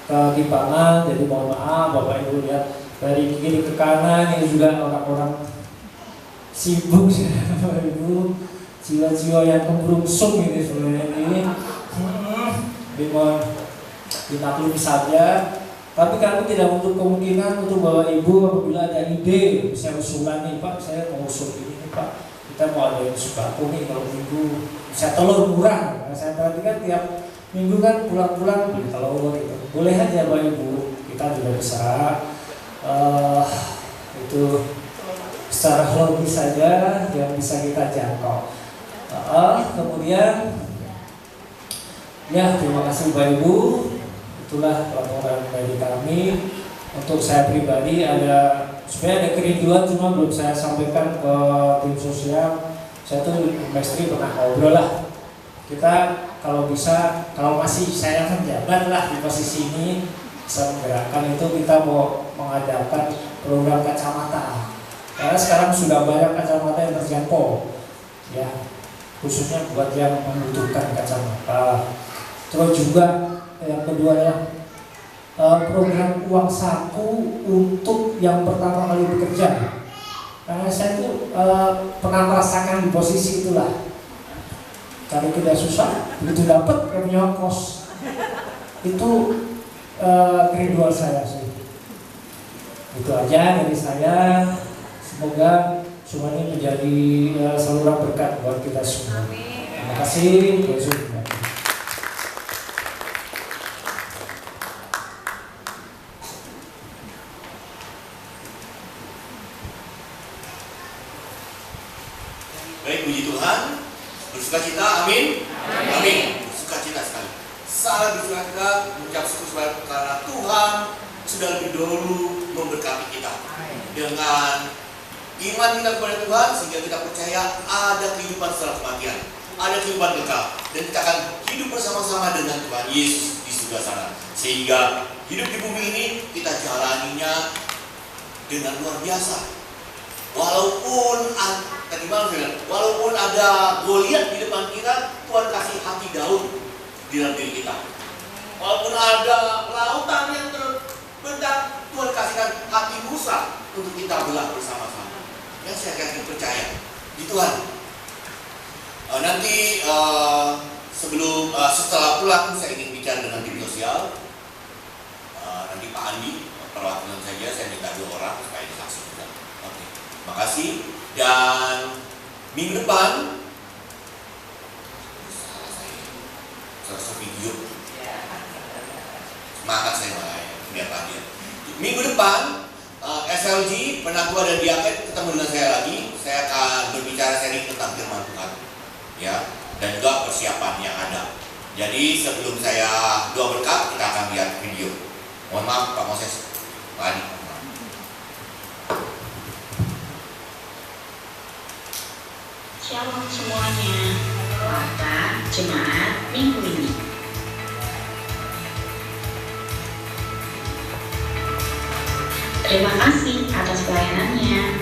ketimpangan. Jadi mohon maaf Bapak Ibu, lihat dari kiri ke kanan ini juga orang-orang sibuk Bapak Ibu, jiwa-jiwa yang kemerungsung ini sebenarnya ini. Mohon dimaklumi saja. Tapi kami tidak untuk kemungkinan untuk Bapak Ibu apabila ada ide, bisa usulan nih Pak, saya mau usul ini nih Pak, kita mau ada yang sembako nih kalau minggu, bisa telur murah. Nah, saya perhatikan tiap minggu kan pulang-pulang beli telur gitu. Boleh aja Bapak Ibu, kita juga bisa itu secara logis saja yang bisa kita jangkau. Kemudian ya terima kasih Bapak Ibu. Itulah laporan dari kami. Untuk saya pribadi sebenarnya ada kerinduan, cuma belum saya sampaikan ke tim sosial. Saya tuh Mestri pernah ngobrol lah. Kita kalau bisa, kalau masih saya menjabat lah di posisi ini, bisa menggerakkan itu, kita mau mengadakan program kacamata. Karena sekarang sudah banyak kacamata yang terjangkau, ya khususnya buat yang membutuhkan kacamata. Terus juga yang kedua adalah program uang saku untuk yang pertama kali bekerja. Karena saya tuh pernah merasakan di posisi itulah. Cari tidak susah, begitu dapat punya kos. Itu kerinduan saya sih. Itu aja dari saya. Semoga semua ini menjadi saluran berkat buat kita semua. Terima kasih. Baik, puji Tuhan, bersukacita, amin, amin, bersukacita sekali. Sangat bersukacita, mengucap syukur karena Tuhan sudah lebih dahulu memberkati kita dengan iman kita kepada Tuhan, sehingga kita percaya ada kehidupan setelah kematian, ada kehidupan kekal, dan kita akan hidup bersama-sama dengan Tuhan Yesus di surga sana. Sehingga hidup di bumi ini kita jalaninya dengan luar biasa. Walaupun ada Goliat di depan kita, Tuhan kasih hati Daud di dalam diri kita. Walaupun ada lautan yang terbentang, Tuhan kasihkan hati Musa untuk kita belah bersama-sama. Yang saya yakin percaya di Tuhan. Nanti setelah pulang saya ingin bicara dengan tim sosial. Nanti Pak Andi perwakilan saja, saya minta 2 orang supaya disaksikan. Oke. Terima kasih. Dan minggu depan selesai video semangat saya malah ya, biar hadir. Minggu depan SLG Penakwa dan Diaken ketemu dengan saya lagi. Saya akan berbicara sharing tentang firman Tuhan, ya, dan juga persiapan yang ada. Jadi sebelum saya doa berkat, kita akan lihat video. Mohon maaf Pak Moses, Pak Adi. Shalom semuanya, Bapak Jemaat minggu ini. Terima kasih atas pelayanannya.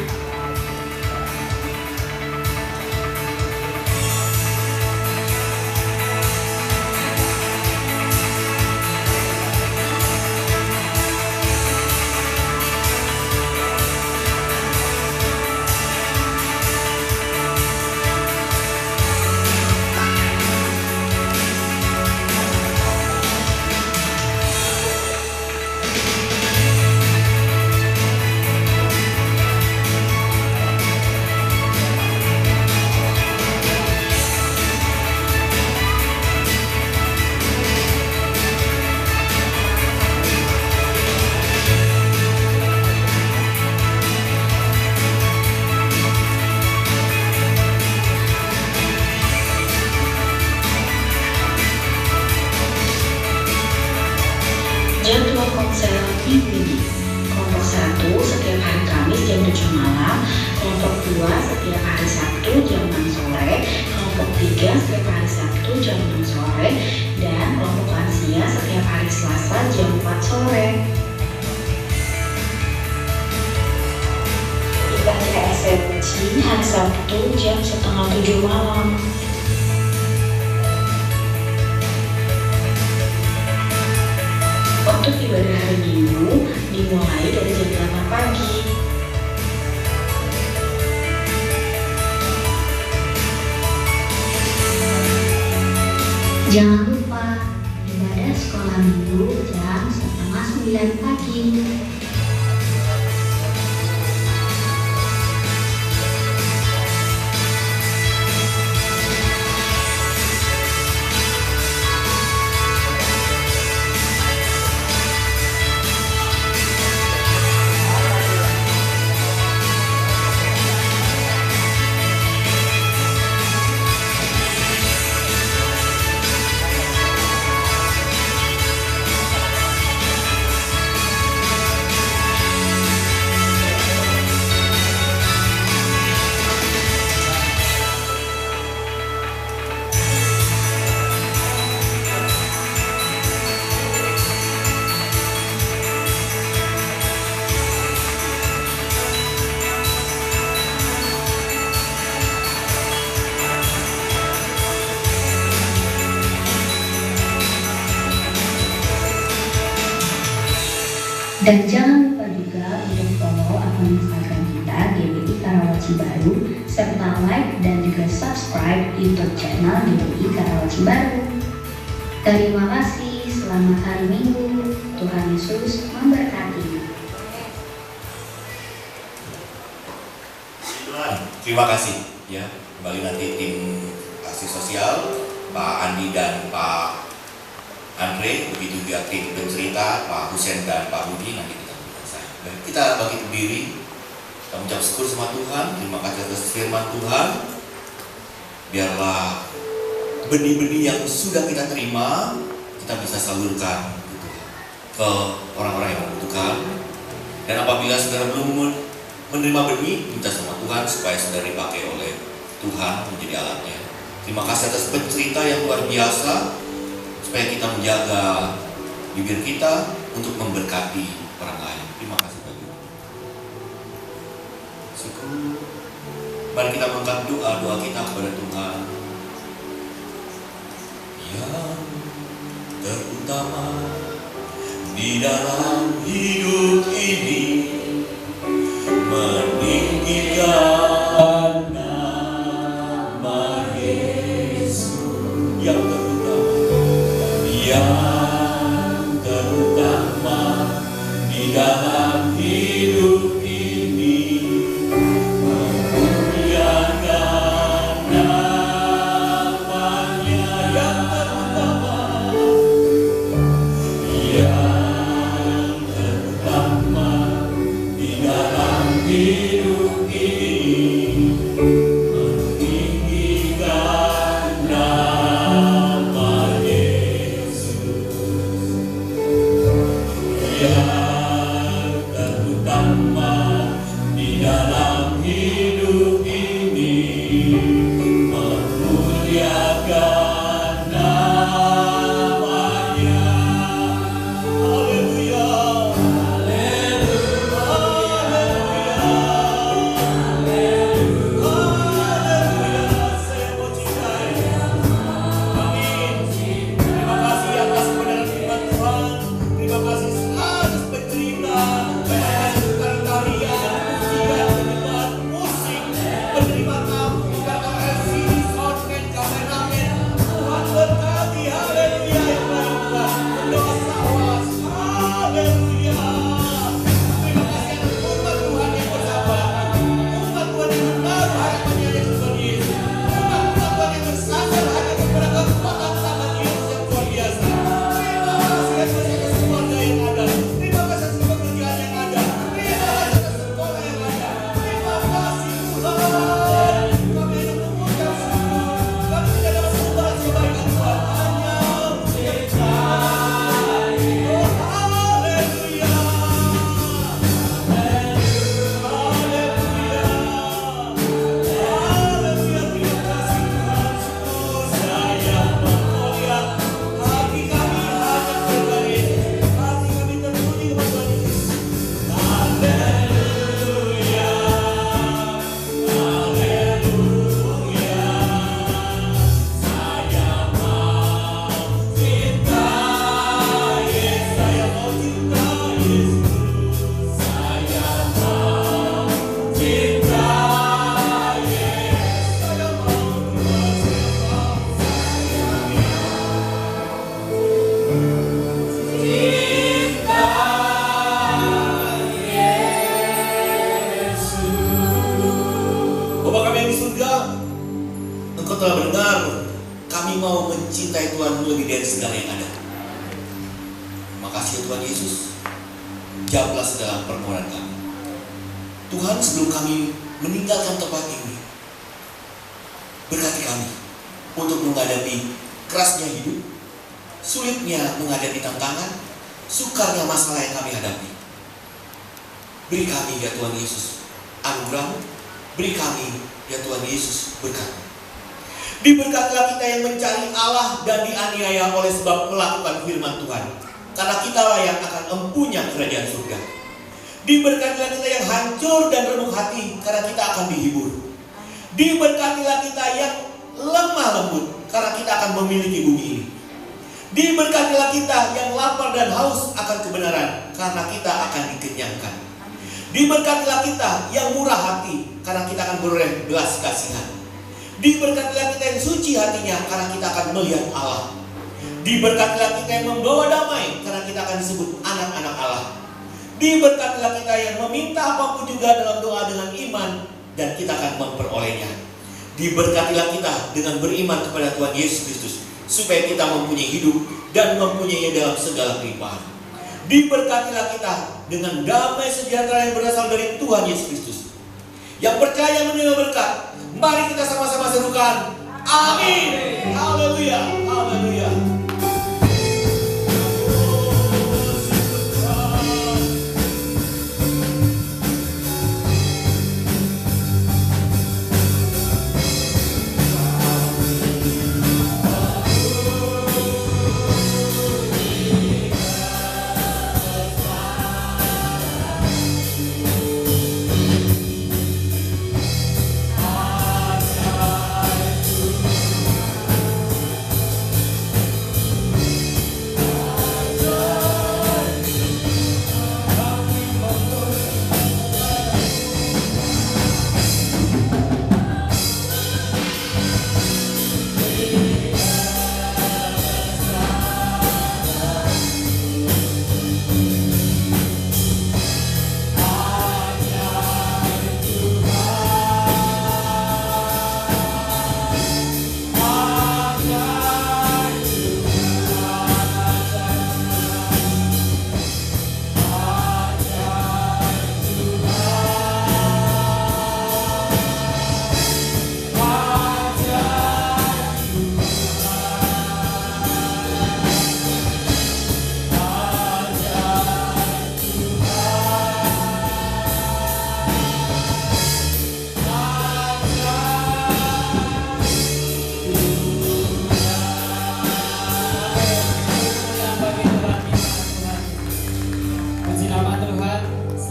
Jadwal konser minggu ini: kelompok 1 setiap hari Kamis jam 7 malam, kelompok 2 setiap hari Sabtu jam 6 sore, kelompok 3 setiap hari Sabtu jam 6 sore, dan kelompok lansia setiap hari Selasa jam 4 sore. Ibadah SMC hari Sabtu jam 6:30 malam. Untuk ibadah hari Minggu dimulai dari jam 8 pagi. Jangan lupa ibadah sekolah minggu jam 8:30 pagi. Dan jangan lupa juga untuk follow akun Instagram kita GBI Karawaci Baru, serta like dan juga subscribe YouTube channel GBI Karawaci Baru. Terima kasih, selamat hari Minggu, Tuhan Yesus memberkati. Terima kasih ya. Kembali nanti tim aksi sosial Pak Andi dan Pak Andre, begitu juga tim pencerita Pak Husen dan Pak Budi, nanti kita selesai. Dan kita bangkit berdiri, kita mengucap syukur sama Tuhan. Terima kasih atas firman Tuhan. Biarlah benih-benih yang sudah kita terima kita bisa salurkan gitu, ke orang-orang yang membutuhkan. Dan apabila saudara belum menerima benih, minta sama Tuhan supaya saudara dipakai oleh Tuhan menjadi alatnya. Terima kasih atas pencerita yang luar biasa, supaya kita menjaga bibir kita untuk memberkati orang lain. Terima kasih bagi syukur. Mari kita mengangkat doa kita kepada Tuhan. Yang terutama di dalam hidup ini, meninggikan nama Yesus. Yang terutama di dalam hidup ini, memuliakan namanya. Yang terutama di dalam hidup ini, meninggikan nama Yesus. Yang terutama di dalam hidup ini, memuliakan namanya. Haleluya, haleluya. mau mencintai Tuhan lebih dari segala yang ada. Makasih ya Tuhan Yesus. Jawablah segala permohonan kami. Tuhan, sebelum kami meninggalkan tempat ini, berkati kami untuk menghadapi kerasnya hidup, sulitnya menghadapi tantangan, sukarnya masalah yang kami hadapi. Beri kami ya Tuhan Yesus anugerah-Mu, beri kami ya Tuhan Yesus berkat. Diberkatilah kita yang mencari Allah dan dianiaya oleh sebab melakukan firman Tuhan, karena kita layak akan empunya kerajaan surga. Diberkatilah kita yang hancur dan remuk hati, karena kita akan dihibur. Diberkatilah kita yang lemah lembut, karena kita akan memiliki bumi ini. Diberkatilah kita yang lapar dan haus akan kebenaran, karena kita akan dikenyangkan. Diberkatilah kita yang murah hati, karena kita akan beroleh belas kasihan. Diberkatilah kita yang suci hatinya, karena kita akan melihat Allah. Diberkatilah kita yang membawa damai, karena kita akan disebut anak-anak Allah. Diberkatilah kita yang meminta apapun juga dalam doa dengan iman, dan kita akan memperolehnya. Diberkatilah kita dengan beriman kepada Tuhan Yesus Kristus, supaya kita mempunyai hidup dan mempunyainya dalam segala kelimpahan. Diberkatilah kita dengan damai sejahtera yang berasal dari Tuhan Yesus Kristus. Yang percaya menerima berkat, mari kita sama-sama serukan amin. Haleluya, haleluya.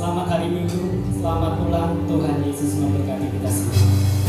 Selamat hari Minggu, selamat pulang. Tuhan Yesus memberkati kita semua.